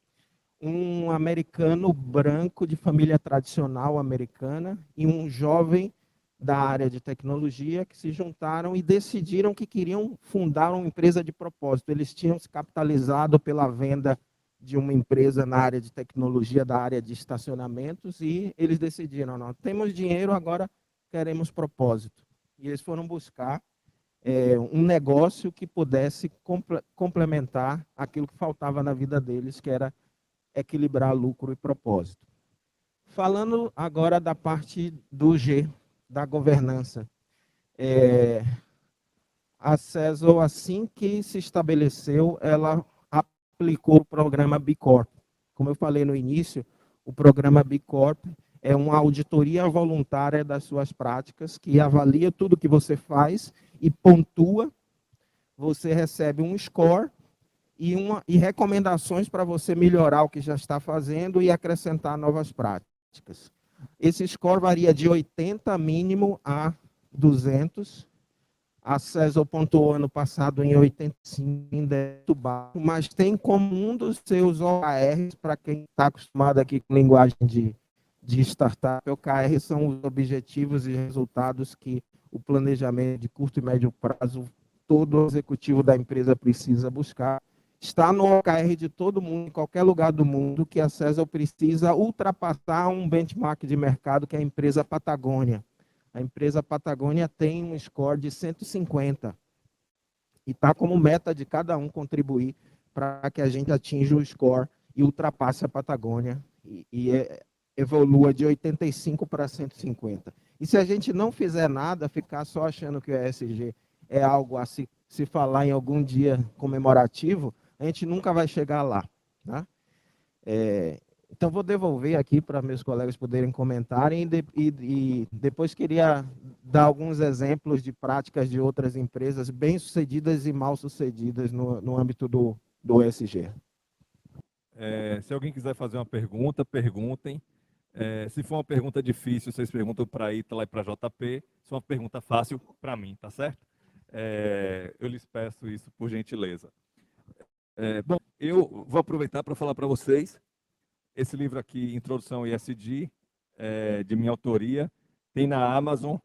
C: um americano branco de família tradicional americana e um jovem da área de tecnologia que se juntaram e decidiram que queriam fundar uma empresa de propósito. Eles tinham se capitalizado pela venda de uma empresa na área de tecnologia, da área de estacionamentos, e eles decidiram, não, temos dinheiro, agora queremos propósito. E eles foram buscar um negócio que pudesse complementar aquilo que faltava na vida deles, que era equilibrar lucro e propósito. Falando agora da parte do G, da governança. A Cesel, assim que se estabeleceu, ela aplicou o programa B Corp. Como eu falei no início, o programa B Corp é uma auditoria voluntária das suas práticas, que avalia tudo que você faz e pontua. Você recebe um score e recomendações para você melhorar o que já está fazendo e acrescentar novas práticas. Esse score varia de 80 mínimo a 200. A Cesel pontuou ano passado em 85, baixo, mas tem como um dos seus OKRs, para quem está acostumado aqui com linguagem de startup, OKR são os objetivos e resultados que o planejamento de curto e médio prazo, todo executivo da empresa precisa buscar. Está no OKR de todo mundo, em qualquer lugar do mundo, que a Cesel precisa ultrapassar um benchmark de mercado, que é a empresa Patagônia. A empresa Patagônia tem um score de 150. E está como meta de cada um contribuir para que a gente atinja o score e ultrapasse a Patagônia e evolua de 85 para 150. E se a gente não fizer nada, ficar só achando que o ESG é algo a se falar em algum dia comemorativo, a gente nunca vai chegar lá. Tá? Então, vou devolver aqui para meus colegas poderem comentarem e depois queria dar alguns exemplos de práticas de outras empresas bem-sucedidas e mal-sucedidas no âmbito do ESG.
A: Se alguém quiser fazer uma pergunta, perguntem. Se for uma pergunta difícil, vocês perguntam para a Ítala e para a JP. Se for uma pergunta fácil, para mim, tá certo? Eu lhes peço isso por gentileza. Bom, eu vou aproveitar para falar para vocês. Esse livro aqui, Introdução ao ESG, de minha autoria, tem na Amazon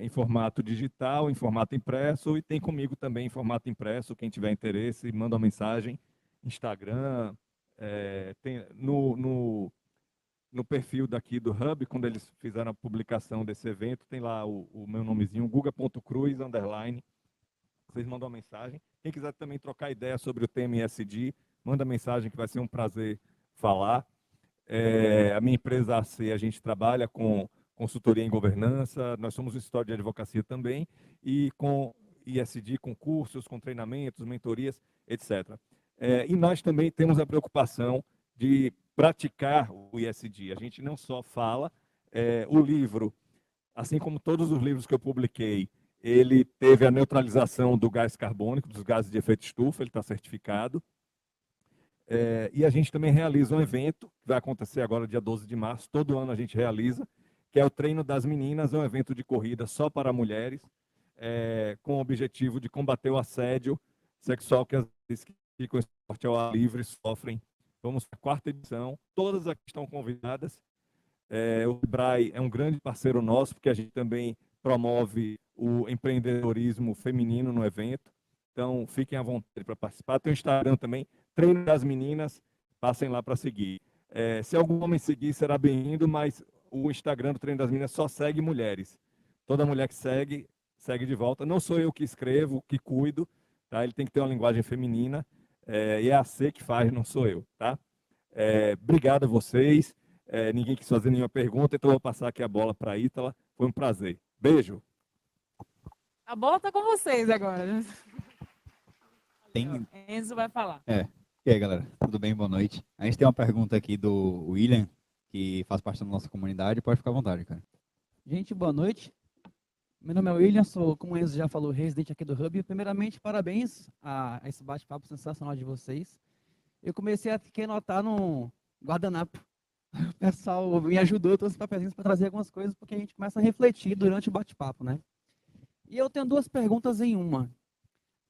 A: em formato digital, em formato impresso, e tem comigo também em formato impresso. Quem tiver interesse, manda uma mensagem Instagram, tem no perfil daqui do Hub, quando eles fizeram a publicação desse evento, tem lá o meu nomezinho, guga.cruz_. Vocês mandam uma mensagem. Quem quiser também trocar ideia sobre o tema ESG, manda mensagem que vai ser um prazer falar. A minha empresa AC, a gente trabalha com consultoria em governança, nós somos um escritório de advocacia também, e com ESG, com cursos, com treinamentos, mentorias, etc. E nós também temos a preocupação de praticar o ESG. A gente não só fala, o livro, assim como todos os livros que eu publiquei, ele teve a neutralização do gás carbônico, dos gases de efeito estufa, ele está certificado. E a gente também realiza um evento, que vai acontecer agora dia 12 de março, todo ano a gente realiza, que é o Treino das Meninas, é um evento de corrida só para mulheres, com o objetivo de combater o assédio sexual que as vezes que com esporte ao ar livre sofrem. Vamos para a 4ª edição, todas aqui estão convidadas. O Sebrae é um grande parceiro nosso, porque a gente também promove o empreendedorismo feminino no evento. Então, fiquem à vontade para participar. Tem o Instagram também, Treino das Meninas, passem lá para seguir. Se algum homem seguir, será bem-vindo, mas o Instagram do Treino das Meninas só segue mulheres. Toda mulher que segue, segue de volta. Não sou eu que escrevo, que cuido, tá? Ele tem que ter uma linguagem feminina, e é a C que faz, não sou eu, tá? Obrigado a vocês. Ninguém quis fazer nenhuma pergunta, então eu vou passar aqui a bola para a Ítala. Foi um prazer. Beijo.
B: A bola está com vocês agora.
D: Tem...
B: Enzo vai falar.
D: E aí, galera? Tudo bem? Boa noite. A gente tem uma pergunta aqui do William, que faz parte da nossa comunidade. Pode ficar à vontade, cara.
E: Gente, boa noite. Meu nome é William, sou, como o Enzo já falou, residente aqui do Hub. Primeiramente, parabéns a esse bate-papo sensacional de vocês. Eu comecei a querer anotar no guardanapo. O pessoal me ajudou, trouxe papelzinhos para trazer algumas coisas, porque a gente começa a refletir durante o bate-papo, né? E eu tenho 2 perguntas em uma.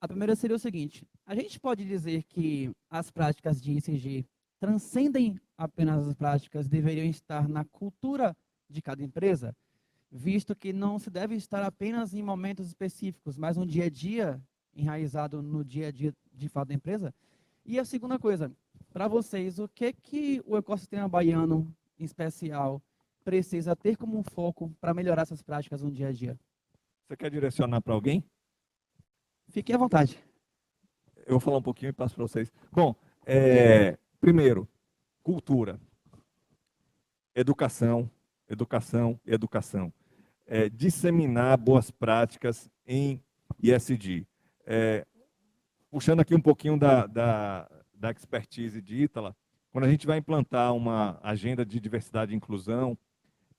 E: A primeira seria o seguinte: a gente pode dizer que as práticas de ESG transcendem apenas as práticas, deveriam estar na cultura de cada empresa, visto que não se deve estar apenas em momentos específicos, mas no dia a dia, enraizado no dia a dia de fato da empresa? E a segunda coisa, para vocês, o que o ecossistema baiano, em especial, precisa ter como foco para melhorar essas práticas no dia a dia?
A: Você quer direcionar para alguém?
E: Fiquem à vontade.
A: Eu vou falar um pouquinho e passo para vocês. Bom, primeiro, cultura. Educação, educação, educação. Disseminar boas práticas em ESG. Puxando aqui um pouquinho da expertise de Ítala, quando a gente vai implantar uma agenda de diversidade e inclusão,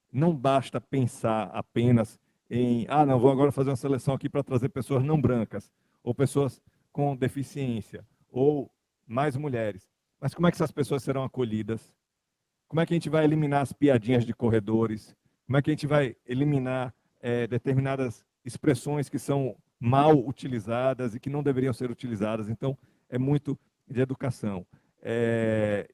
A: não basta pensar apenas em, não, vou agora fazer uma seleção aqui para trazer pessoas não brancas, ou pessoas com deficiência, ou mais mulheres. Mas como é que essas pessoas serão acolhidas? Como é que a gente vai eliminar as piadinhas de corredores? Como é que a gente vai eliminar determinadas expressões que são mal utilizadas e que não deveriam ser utilizadas? Então, é muito de educação.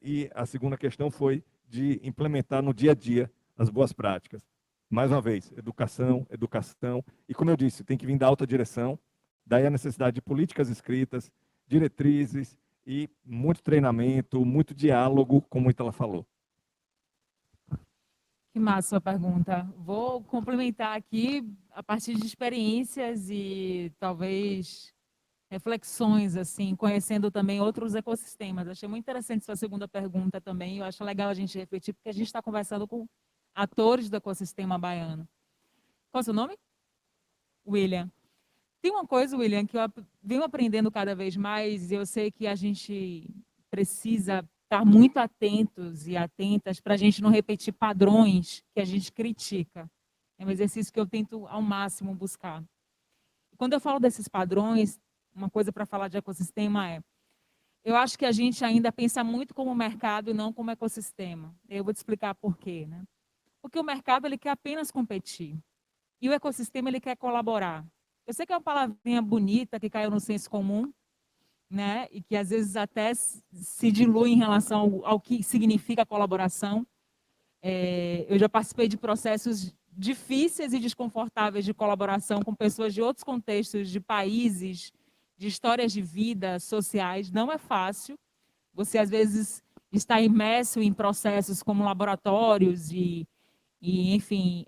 A: E a segunda questão foi de implementar no dia a dia as boas práticas. Mais uma vez, educação, educação. E como eu disse, tem que vir da alta direção, daí a necessidade de políticas escritas, diretrizes e muito treinamento, muito diálogo, como a Ítala falou.
B: Que massa sua pergunta. Vou complementar aqui a partir de experiências e talvez reflexões, assim, conhecendo também outros ecossistemas. Achei muito interessante sua segunda pergunta também. Eu acho legal a gente refletir, porque a gente está conversando com atores do ecossistema baiano. Qual é o seu nome? William. Tem uma coisa, William, que eu venho aprendendo cada vez mais, e eu sei que a gente precisa estar muito atentos e atentas para a gente não repetir padrões que a gente critica. É um exercício que eu tento ao máximo buscar. Quando eu falo desses padrões, uma coisa para falar de ecossistema eu acho que a gente ainda pensa muito como mercado e não como ecossistema. Eu vou te explicar por quê, né? Porque o mercado ele quer apenas competir e o ecossistema ele quer colaborar. Eu sei que é uma palavrinha bonita que caiu no senso comum, né? E que às vezes até se dilui em relação ao que significa colaboração. Eu já participei de processos difíceis e desconfortáveis de colaboração com pessoas de outros contextos, de países, de histórias de vida, sociais. Não é fácil. você às vezes está imerso em processos como laboratórios enfim,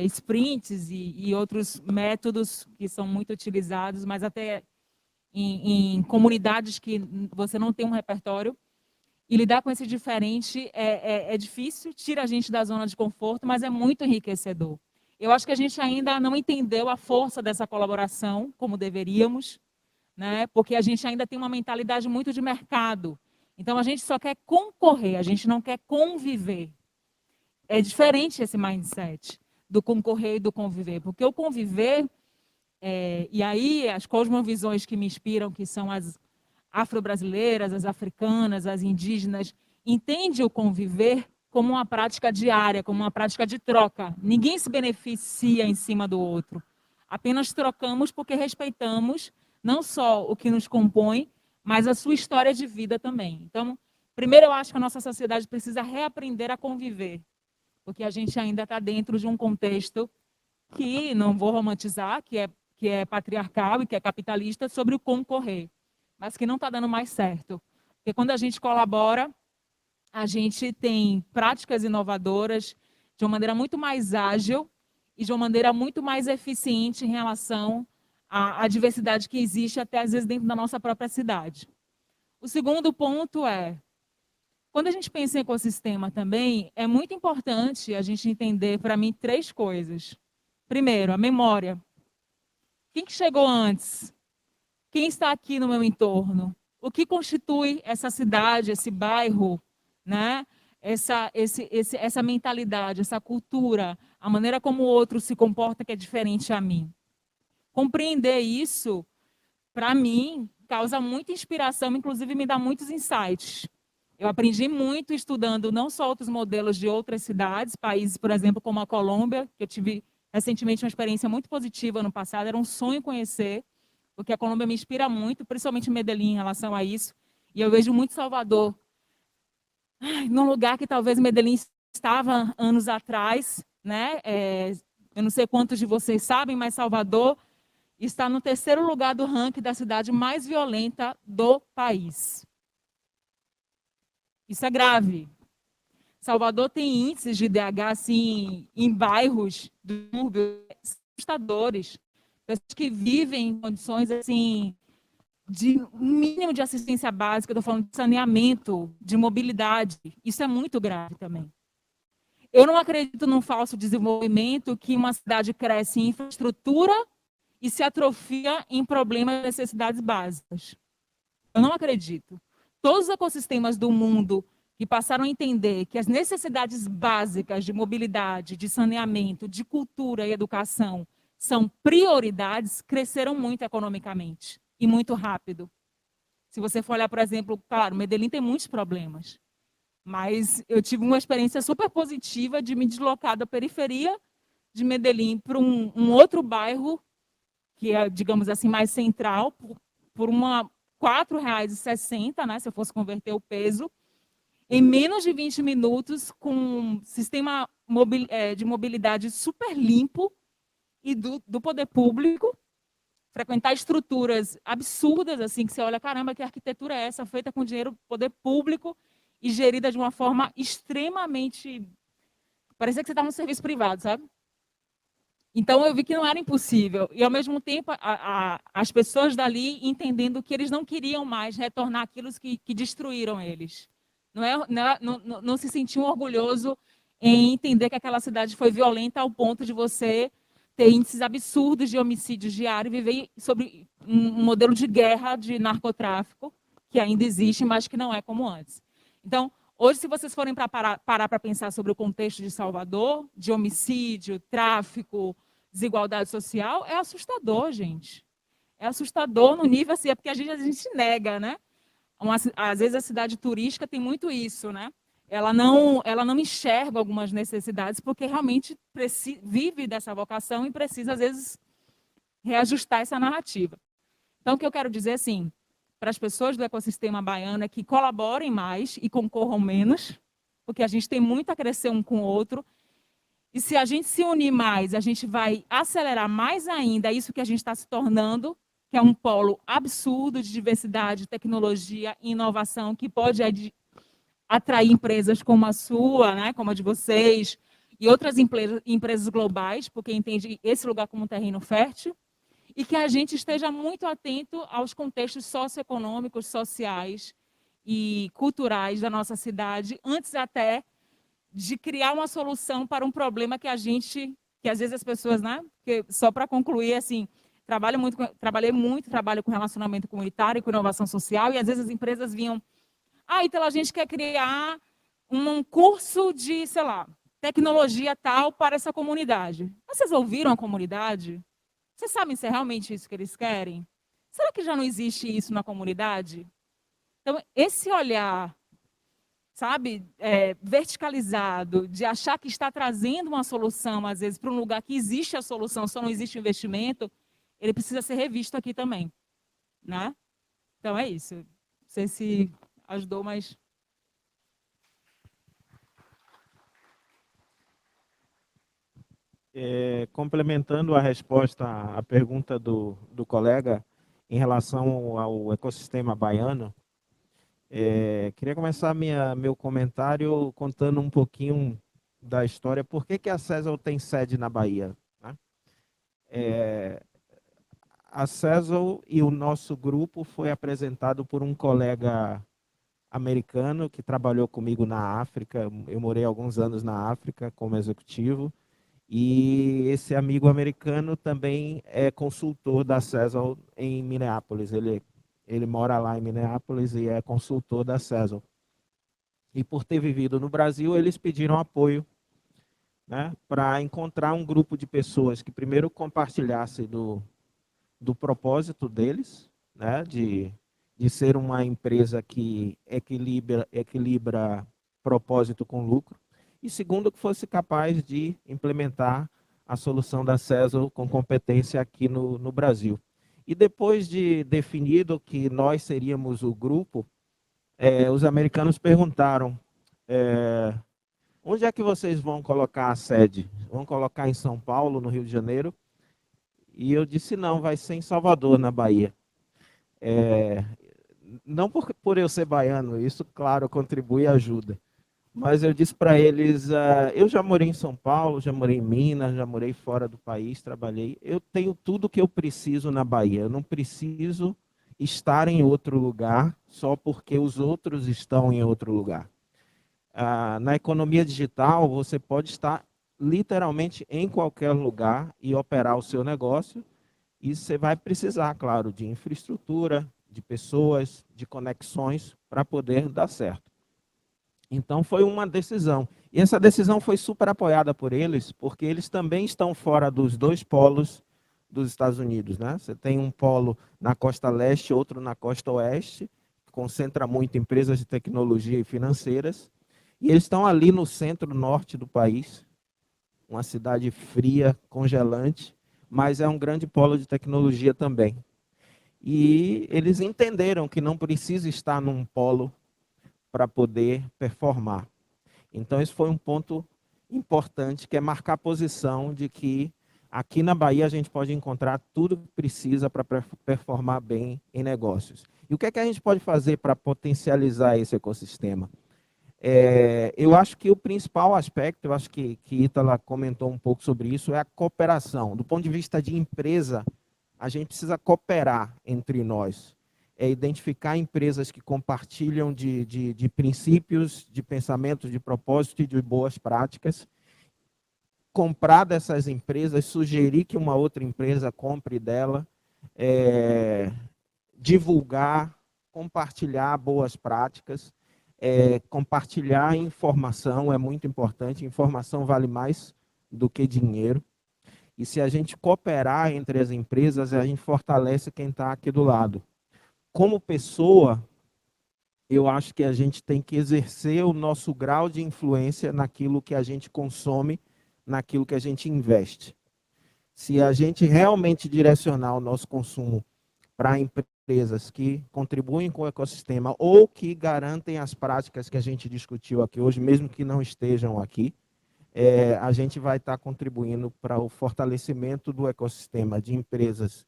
B: sprints e outros métodos que são muito utilizados, mas até em comunidades que você não tem um repertório. E lidar com esse diferente é difícil, tira a gente da zona de conforto, mas é muito enriquecedor. Eu acho que a gente ainda não entendeu a força dessa colaboração como deveríamos, né? Porque a gente ainda tem uma mentalidade muito de mercado. Então, a gente só quer concorrer, a gente não quer conviver. É diferente esse mindset do concorrer e do conviver, porque o conviver, e aí as cosmovisões que me inspiram, que são as afro-brasileiras, as africanas, as indígenas, entende o conviver como uma prática diária, como uma prática de troca. Ninguém se beneficia em cima do outro. Apenas trocamos porque respeitamos não só o que nos compõe, mas a sua história de vida também. Então, primeiro eu acho que a nossa sociedade precisa reaprender a conviver, porque a gente ainda está dentro de um contexto que, não vou romantizar, que é patriarcal e que é capitalista, sobre o concorrer, mas que não está dando mais certo. Porque quando a gente colabora, a gente tem práticas inovadoras de uma maneira muito mais ágil e de uma maneira muito mais eficiente em relação à diversidade que existe até às vezes dentro da nossa própria cidade. O segundo ponto é, quando a gente pensa em ecossistema também, é muito importante a gente entender, para mim, 3 coisas. Primeiro, a memória. Quem que chegou antes? Quem está aqui no meu entorno? O que constitui essa cidade, esse bairro, né? Essa mentalidade, essa cultura, a maneira como o outro se comporta que é diferente a mim. Compreender isso, para mim, causa muita inspiração, inclusive me dá muitos insights. Eu aprendi muito estudando não só outros modelos de outras cidades, países, por exemplo, como a Colômbia, que eu tive recentemente uma experiência muito positiva no passado, era um sonho conhecer, porque a Colômbia me inspira muito, principalmente Medellín em relação a isso. E eu vejo muito Salvador, num lugar que talvez Medellín estava anos atrás, né? Eu não sei quantos de vocês sabem, mas Salvador está no 3º lugar do ranking da cidade mais violenta do país. Isso é grave. Salvador tem índices de DH assim, em bairros do subúrbio assustadores. Pessoas que vivem em condições assim, de mínimo de assistência básica, estou falando de saneamento, de mobilidade. Isso é muito grave também. Eu não acredito num falso desenvolvimento que uma cidade cresce em infraestrutura e se atrofia em problemas e necessidades básicas. Eu não acredito. Todos os ecossistemas do mundo que passaram a entender que as necessidades básicas de mobilidade, de saneamento, de cultura e educação são prioridades, cresceram muito economicamente e muito rápido. Se você for olhar, por exemplo, claro, Medellín tem muitos problemas, mas eu tive uma experiência super positiva de me deslocar da periferia de Medellín para um outro bairro, que é, digamos assim, mais central, por uma R$ 4,60, né, se eu fosse converter o peso, em menos de 20 minutos, com um sistema de mobilidade super limpo e do poder público, frequentar estruturas absurdas, assim, que você olha, caramba, que arquitetura é essa, feita com dinheiro do poder público e gerida de uma forma extremamente... Parecia que você estava no serviço privado, sabe? Então, eu vi que não era impossível. E, ao mesmo tempo, as pessoas dali entendendo que eles não queriam mais retornar aquilo que destruíram eles. Não se sentiam orgulhosos em entender que aquela cidade foi violenta ao ponto de você ter índices absurdos de homicídios diários e viver sobre um modelo de guerra de narcotráfico que ainda existe, mas que não é como antes. Então, hoje, se vocês forem parar para pensar sobre o contexto de Salvador, de homicídio, tráfico, desigualdade social, é assustador, gente. É assustador no nível assim, é porque a gente nega, né? Às vezes a cidade turística tem muito isso, né? Ela não enxerga algumas necessidades porque realmente vive dessa vocação e precisa, às vezes, reajustar essa narrativa. Então, o que eu quero dizer, assim, para as pessoas do ecossistema baiano é que colaborem mais e concorram menos, porque a gente tem muito a crescer um com o outro. E se a gente se unir mais, a gente vai acelerar mais ainda isso que a gente está se tornando, que é um polo absurdo de diversidade, tecnologia e inovação, que pode atrair empresas como a sua, né, como a de vocês, e outras empresas globais, porque entende esse lugar como um terreno fértil, e que a gente esteja muito atento aos contextos socioeconômicos, sociais e culturais da nossa cidade, antes até de criar uma solução para um problema que às vezes as pessoas, né, porque só para concluir, assim, trabalho com relacionamento comunitário e com inovação social, e às vezes as empresas vinham, então a gente quer criar um curso de, sei lá, tecnologia tal para essa comunidade. Mas vocês ouviram a comunidade? Vocês sabem se é realmente isso que eles querem? Será que já não existe isso na comunidade? Então, esse olhar, sabe, verticalizado, de achar que está trazendo uma solução, às vezes, para um lugar que existe a solução, só não existe investimento, ele precisa ser revisto aqui também, né? Então, é isso. Não sei se ajudou, mas...
C: Complementando a resposta à pergunta do colega em relação ao ecossistema baiano, queria começar meu comentário contando um pouquinho da história. Por que que a CESL tem sede na Bahia, né? A CESL e o nosso grupo foi apresentado por um colega americano que trabalhou comigo na África. Eu morei alguns anos na África como executivo. E esse amigo americano também é consultor da CESL em Minneapolis. Ele mora lá em Minneapolis e é consultor da CESL. E por ter vivido no Brasil, eles pediram apoio, né, para encontrar um grupo de pessoas que primeiro compartilhasse do propósito deles, né, de ser uma empresa que equilibra propósito com lucro, e segundo, que fosse capaz de implementar a solução da CESL com competência aqui no Brasil. E depois de definido que nós seríamos o grupo, os americanos perguntaram, onde é que vocês vão colocar a sede? Vão colocar em São Paulo, no Rio de Janeiro? E eu disse, não, vai ser em Salvador, na Bahia. Não por eu ser baiano, isso, claro, contribui e ajuda. Mas eu disse para eles, eu já morei em São Paulo, já morei em Minas, já morei fora do país, trabalhei. Eu tenho tudo o que eu preciso na Bahia. Eu não preciso estar em outro lugar só porque os outros estão em outro lugar. Na economia digital, você pode estar literalmente em qualquer lugar e operar o seu negócio. E você vai precisar, claro, de infraestrutura, de pessoas, de conexões para poder dar certo. Então foi uma decisão. E essa decisão foi super apoiada por eles, porque eles também estão fora dos dois polos dos Estados Unidos, né? Você tem um polo na costa leste, outro na costa oeste, que concentra muito empresas de tecnologia e financeiras. E eles estão ali no centro-norte do país, uma cidade fria, congelante, mas é um grande polo de tecnologia também. E eles entenderam que não precisa estar num polo para poder performar. Então, esse foi um ponto importante, que é marcar a posição de que aqui na Bahia a gente pode encontrar tudo que precisa para performar bem em negócios. E o que é que a gente pode fazer para potencializar esse ecossistema? Eu acho que o principal aspecto, eu acho que Ítala comentou um pouco sobre isso, é a cooperação. Do ponto de vista de empresa, a gente precisa cooperar entre nós. Identificar empresas que compartilham de princípios, de pensamentos, de propósito e de boas práticas, comprar dessas empresas, sugerir que uma outra empresa compre dela, divulgar, compartilhar boas práticas, compartilhar informação é muito importante. Informação vale mais do que dinheiro. E se a gente cooperar entre as empresas, a gente fortalece quem está aqui do lado. Como pessoa, eu acho que a gente tem que exercer o nosso grau de influência naquilo que a gente consome, naquilo que a gente investe. Se a gente realmente direcionar o nosso consumo para empresas que contribuem com o ecossistema ou que garantem as práticas que a gente discutiu aqui hoje, mesmo que não estejam aqui, a gente vai estar contribuindo para o fortalecimento do ecossistema de empresas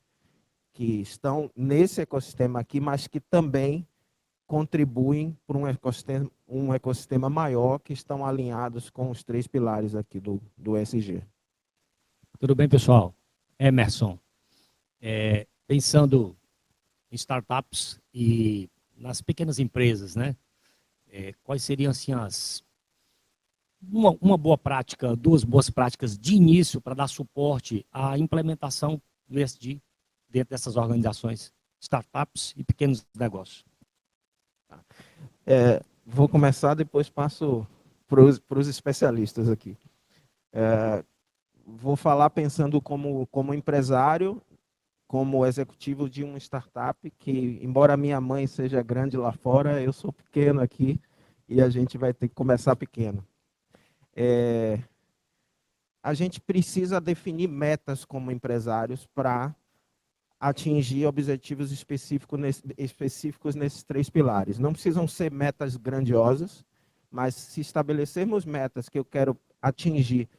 C: que estão nesse ecossistema aqui, mas que também contribuem para um ecossistema maior, que estão alinhados com os 3 pilares aqui do ESG.
F: Tudo bem, pessoal? Emerson, pensando em startups e nas pequenas empresas, né? Quais seriam assim uma boa prática, 2 boas práticas de início para dar suporte à implementação do ESG dentro dessas organizações, startups e pequenos negócios?
C: Vou começar, depois passo para os especialistas aqui. Vou falar pensando como empresário, como executivo de uma startup, que, embora minha mãe seja grande lá fora, eu sou pequeno aqui e a gente vai ter que começar pequeno. A gente precisa definir metas como empresários para atingir objetivos específicos nesses 3 pilares. Não precisam ser metas grandiosas, mas se estabelecermos metas que eu quero atingir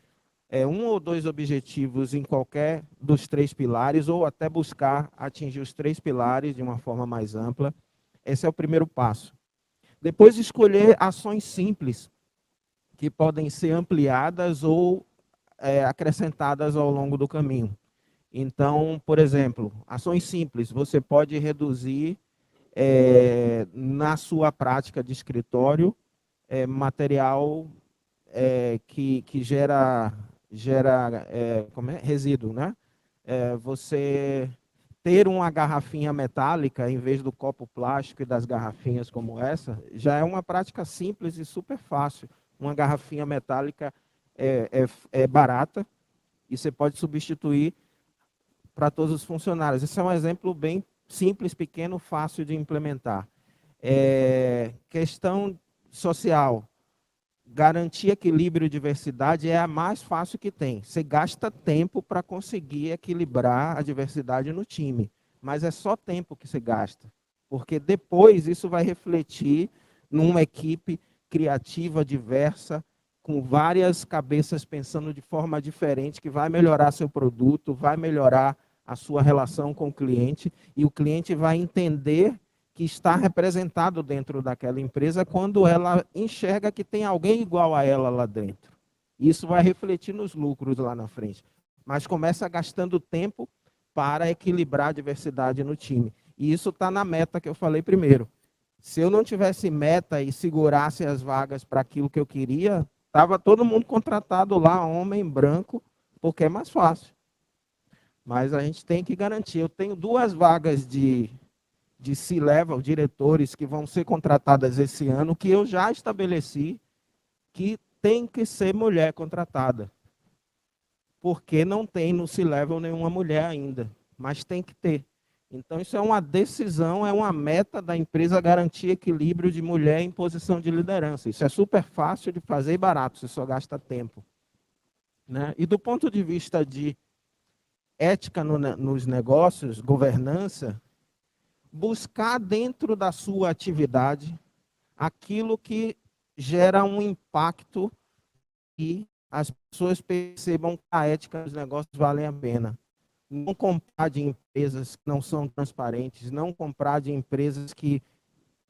C: 1 ou 2 objetivos em qualquer dos 3 pilares, ou até buscar atingir os 3 pilares de uma forma mais ampla, esse é o primeiro passo. Depois, escolher ações simples, que podem ser ampliadas ou acrescentadas ao longo do caminho. Então, por exemplo, ações simples, você pode reduzir na sua prática de escritório material que gera resíduo, né? Você ter uma garrafinha metálica em vez do copo plástico e das garrafinhas como essa, já é uma prática simples e super fácil. Uma garrafinha metálica é barata e você pode substituir para todos os funcionários. Esse é um exemplo bem simples, pequeno, fácil de implementar. Questão social. Garantir equilíbrio e diversidade é a mais fácil que tem. Você gasta tempo para conseguir equilibrar a diversidade no time, mas é só tempo que você gasta, porque depois isso vai refletir numa equipe criativa, diversa, com várias cabeças pensando de forma diferente, que vai melhorar seu produto, vai melhorar a sua relação com o cliente, e o cliente vai entender que está representado dentro daquela empresa quando ela enxerga que tem alguém igual a ela lá dentro. Isso vai refletir nos lucros lá na frente. Mas começa gastando tempo para equilibrar a diversidade no time. E isso está na meta que eu falei primeiro. Se eu não tivesse meta e segurasse as vagas para aquilo que eu queria, estava todo mundo contratado lá, homem, branco, porque é mais fácil. Mas a gente tem que garantir. Eu tenho 2 vagas de C-level, diretores, que vão ser contratadas esse ano, que eu já estabeleci que tem que ser mulher contratada. Porque não tem no C-level nenhuma mulher ainda, mas tem que ter. Então, isso é uma decisão, é uma meta da empresa garantir equilíbrio de mulher em posição de liderança. Isso é super fácil de fazer e barato, você só gasta tempo. Né? E do ponto de vista de ética nos negócios, governança, buscar dentro da sua atividade aquilo que gera um impacto e as pessoas percebam que a ética dos negócios vale a pena. Não comprar de empresas que não são transparentes, não comprar de empresas que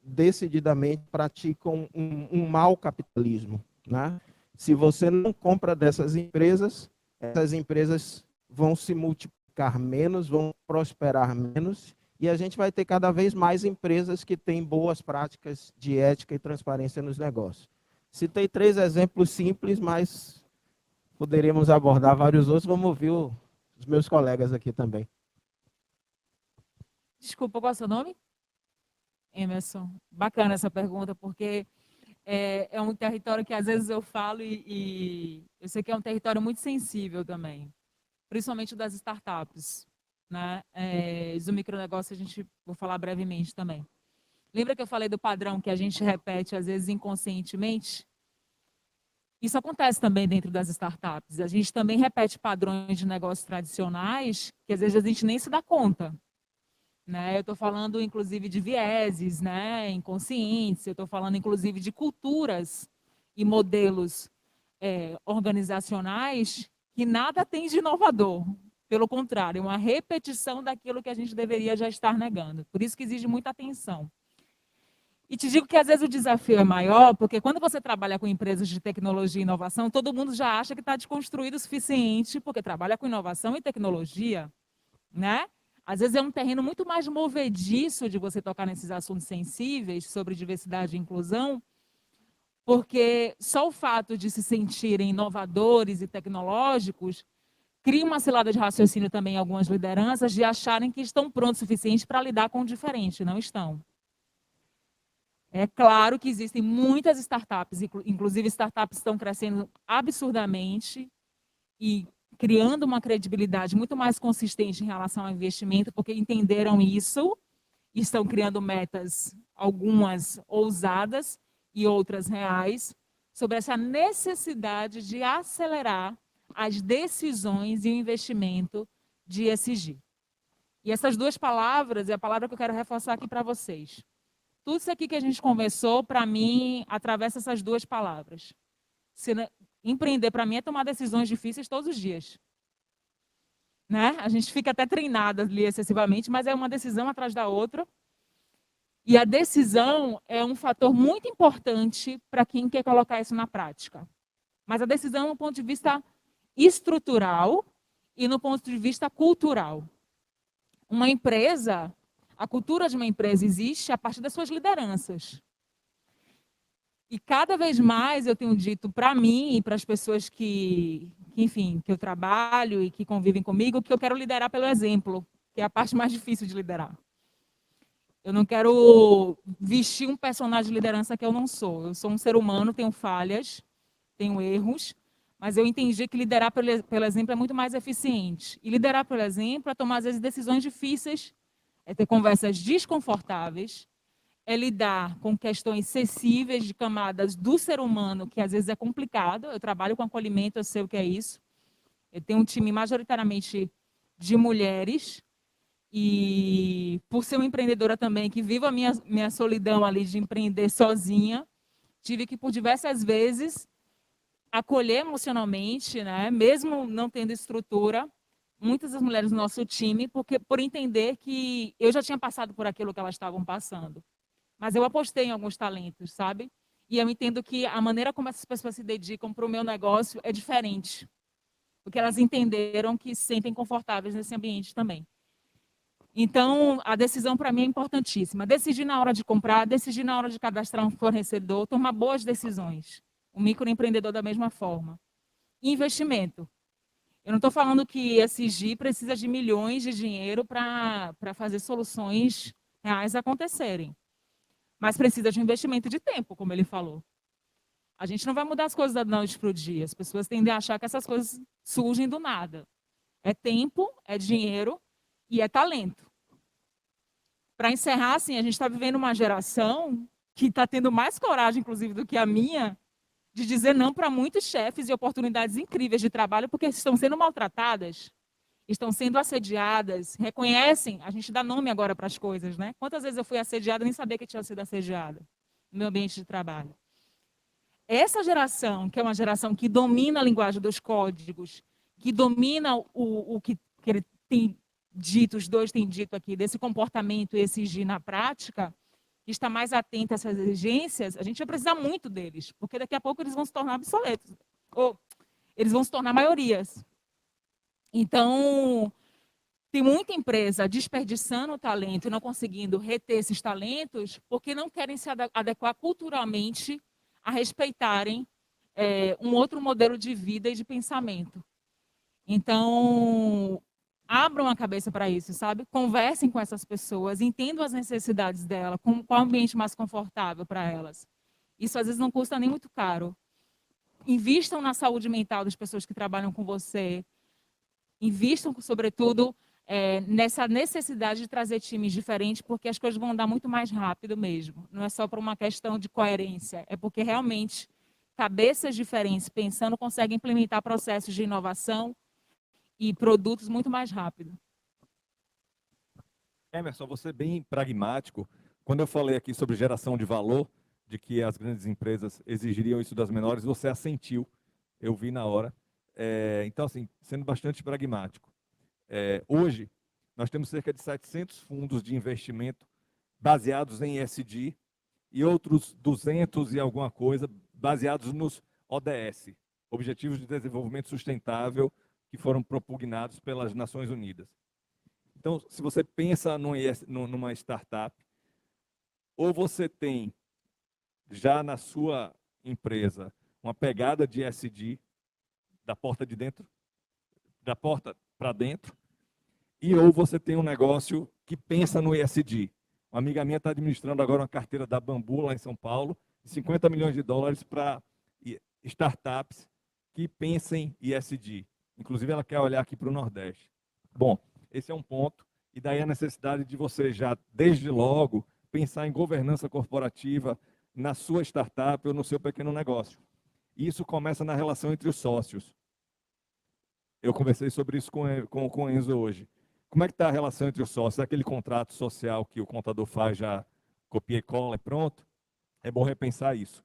C: decididamente praticam um mau capitalismo. Né? Se você não compra dessas empresas, essas empresas vão se multiplicar menos, vão prosperar menos, e a gente vai ter cada vez mais empresas que têm boas práticas de ética e transparência nos negócios. Citei 3 exemplos simples, mas poderíamos abordar vários outros. Vamos ouvir os meus colegas aqui também.
B: Desculpa, qual é o seu nome? Emerson. Bacana essa pergunta, porque é um território que às vezes eu falo e eu sei que é um território muito sensível também, principalmente das startups. Né? Do micronegócio vou falar brevemente também. Lembra que eu falei do padrão que a gente repete às vezes inconscientemente? Isso acontece também dentro das startups. A gente também repete padrões de negócios tradicionais que às vezes a gente nem se dá conta. Né? Eu estou falando inclusive de vieses, né? Inconscientes, eu estou falando inclusive de culturas e modelos organizacionais que nada tem de inovador. Pelo contrário, é uma repetição daquilo que a gente deveria já estar negando. Por isso que exige muita atenção. E te digo que às vezes o desafio é maior, porque quando você trabalha com empresas de tecnologia e inovação, todo mundo já acha que está desconstruído o suficiente, porque trabalha com inovação e tecnologia, né? Às vezes é um terreno muito mais movediço de você tocar nesses assuntos sensíveis sobre diversidade e inclusão, porque só o fato de se sentirem inovadores e tecnológicos cria uma cilada de raciocínio também em algumas lideranças de acharem que estão prontos o suficiente para lidar com o diferente, não estão. É claro que existem muitas startups, inclusive startups estão crescendo absurdamente e criando uma credibilidade muito mais consistente em relação ao investimento, porque entenderam isso e estão criando metas, algumas ousadas e outras reais, sobre essa necessidade de acelerar as decisões e o investimento de ESG. E essas duas palavras é a palavra que eu quero reforçar aqui para vocês. Tudo isso aqui que a gente conversou, para mim, atravessa essas duas palavras. Empreender, para mim, é tomar decisões difíceis todos os dias. Né? A gente fica até treinada ali excessivamente, mas é uma decisão atrás da outra. E a decisão é um fator muito importante para quem quer colocar isso na prática. Mas a decisão no ponto de vista estrutural e no ponto de vista cultural. Uma empresa, a cultura de uma empresa existe a partir das suas lideranças. E cada vez mais eu tenho dito para mim e para as pessoas enfim, que eu trabalho e que convivem comigo, que eu quero liderar pelo exemplo, que é a parte mais difícil de liderar. Eu não quero vestir um personagem de liderança que eu não sou. Eu sou um ser humano, tenho falhas, tenho erros, mas eu entendi que liderar pelo exemplo é muito mais eficiente. E liderar pelo exemplo é tomar, às vezes, decisões difíceis, é ter conversas desconfortáveis, é lidar com questões sensíveis de camadas do ser humano, que às vezes é complicado. Eu trabalho com acolhimento, eu sei o que é isso. Eu tenho um time majoritariamente de mulheres, e por ser uma empreendedora também, que vivo a minha solidão ali de empreender sozinha, tive que, por diversas vezes, acolher emocionalmente, né? Mesmo não tendo estrutura, muitas das mulheres do nosso time, por entender que eu já tinha passado por aquilo que elas estavam passando. Mas eu apostei em alguns talentos, sabe? E eu entendo que a maneira como essas pessoas se dedicam para o meu negócio é diferente. Porque elas entenderam que se sentem confortáveis nesse ambiente também. Então, a decisão para mim é importantíssima. Decidir na hora de comprar, decidir na hora de cadastrar um fornecedor, tomar boas decisões. O microempreendedor da mesma forma. Investimento. Eu não estou falando que ESG precisa de milhões de dinheiro para fazer soluções reais acontecerem. Mas precisa de um investimento de tempo, como ele falou. A gente não vai mudar as coisas da noite para o dia. As pessoas tendem a achar que essas coisas surgem do nada. É tempo, é dinheiro e é talento. Para encerrar, assim, a gente está vivendo uma geração que está tendo mais coragem, inclusive, do que a minha, de dizer não para muitos chefes e oportunidades incríveis de trabalho, porque estão sendo maltratadas, estão sendo assediadas, reconhecem, a gente dá nome agora para as coisas, né? Quantas vezes eu fui assediada e nem sabia que tinha sido assediada no meu ambiente de trabalho. Essa geração, que é uma geração que domina a linguagem dos códigos, que domina o que ele tem dito, os dois têm dito aqui, desse comportamento e exigir na prática, que está mais atenta a essas exigências, a gente vai precisar muito deles, porque daqui a pouco eles vão se tornar obsoletos, ou eles vão se tornar maiorias. Então, tem muita empresa desperdiçando o talento e não conseguindo reter esses talentos porque não querem se adequar culturalmente a respeitarem um outro modelo de vida e de pensamento. Então, abram a cabeça para isso, sabe? Conversem com essas pessoas, entendam as necessidades delas, qual ambiente mais confortável para elas. Isso às vezes não custa nem muito caro. Invistam na saúde mental das pessoas que trabalham com você. Invistam, sobretudo, nessa necessidade de trazer times diferentes, porque as coisas vão andar muito mais rápido mesmo. Não é só por uma questão de coerência, é porque realmente cabeças diferentes, pensando, conseguem implementar processos de inovação e produtos muito mais rápido.
A: Emerson, você é bem pragmático. Quando eu falei aqui sobre geração de valor, de que as grandes empresas exigiriam isso das menores, você assentiu, eu vi na hora. Então, assim, sendo bastante pragmático. Hoje, nós temos cerca de 700 fundos de investimento baseados em ESG e outros 200 e alguma coisa baseados nos ODS, Objetivos de Desenvolvimento Sustentável, que foram propugnados pelas Nações Unidas. Então, se você pensa numa startup, ou você tem já na sua empresa uma pegada de ESG da porta de dentro, da porta para dentro, e ou você tem um negócio que pensa no ESG. Uma amiga minha está administrando agora uma carteira da Bambu, lá em São Paulo, de 50 milhões de dólares para startups que pensem em ESG. Inclusive, ela quer olhar aqui para o Nordeste. Bom, esse é um ponto. E daí a necessidade de você já, desde logo, pensar em governança corporativa na sua startup ou no seu pequeno negócio. Isso começa na relação entre os sócios. Eu conversei sobre isso com o Enzo hoje. Como é que está a relação entre os sócios? Aquele contrato social que o contador faz, já copia e cola, é pronto? É bom repensar isso.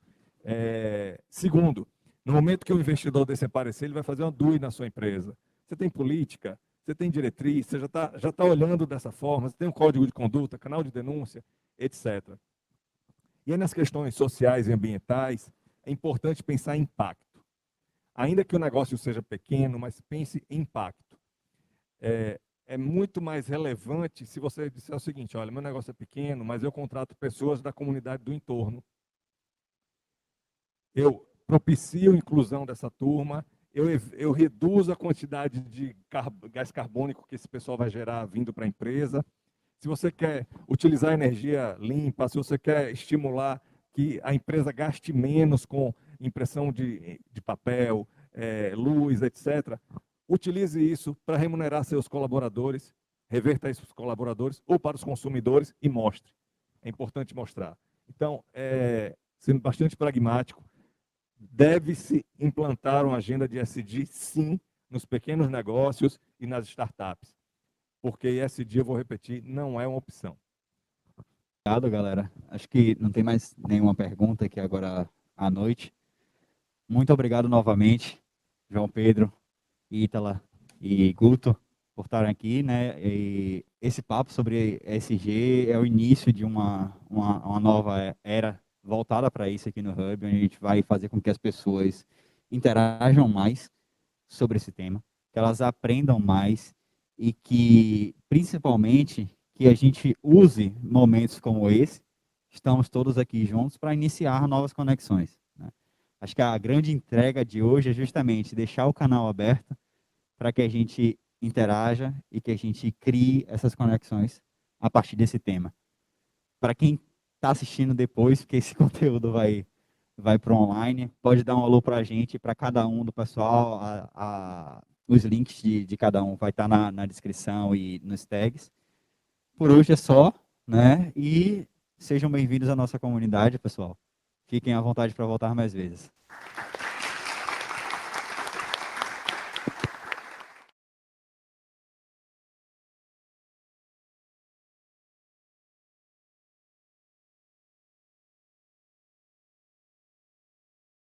A: Segundo, no momento que o investidor desse aparecer, ele vai fazer uma DUI na sua empresa. Você tem política, você tem diretriz, você já tá olhando dessa forma, você tem um código de conduta, canal de denúncia, etc. E aí, nas questões sociais e ambientais, é importante pensar em impacto. Ainda que o negócio seja pequeno, mas pense em impacto. É muito mais relevante se você disser o seguinte: olha, meu negócio é pequeno, mas eu contrato pessoas da comunidade do entorno. Eu propicio a inclusão dessa turma, eu reduzo a quantidade de gás carbônico que esse pessoal vai gerar vindo para a empresa. Se você quer utilizar energia limpa, se você quer estimular que a empresa gaste menos com impressão de papel, luz, etc., utilize isso para remunerar seus colaboradores, reverta isso para os colaboradores ou para os consumidores e mostre. É importante mostrar. Então, sendo bastante pragmático, deve-se implantar uma agenda de ESG, sim, nos pequenos negócios e nas startups. Porque ESG, eu vou repetir, não é uma opção.
D: Obrigado, galera. Acho que não tem mais nenhuma pergunta aqui agora à noite. Muito obrigado novamente, João Pedro, Ítala e Guto, por estarem aqui, né? E esse papo sobre ESG é o início de uma nova era voltada para isso aqui no Hub, onde a gente vai fazer com que as pessoas interajam mais sobre esse tema, que elas aprendam mais e que, principalmente, que a gente use momentos como esse, estamos todos aqui juntos para iniciar novas conexões, né? Acho que a grande entrega de hoje é justamente deixar o canal aberto para que a gente interaja e que a gente crie essas conexões a partir desse tema. Para quem está assistindo depois, porque esse conteúdo vai para o online, pode dar um alô para a gente, para cada um do pessoal, os links de cada um vai estar na descrição e nos tags. Por hoje é só, né? E sejam bem-vindos à nossa comunidade, pessoal. Fiquem à vontade para voltar mais vezes.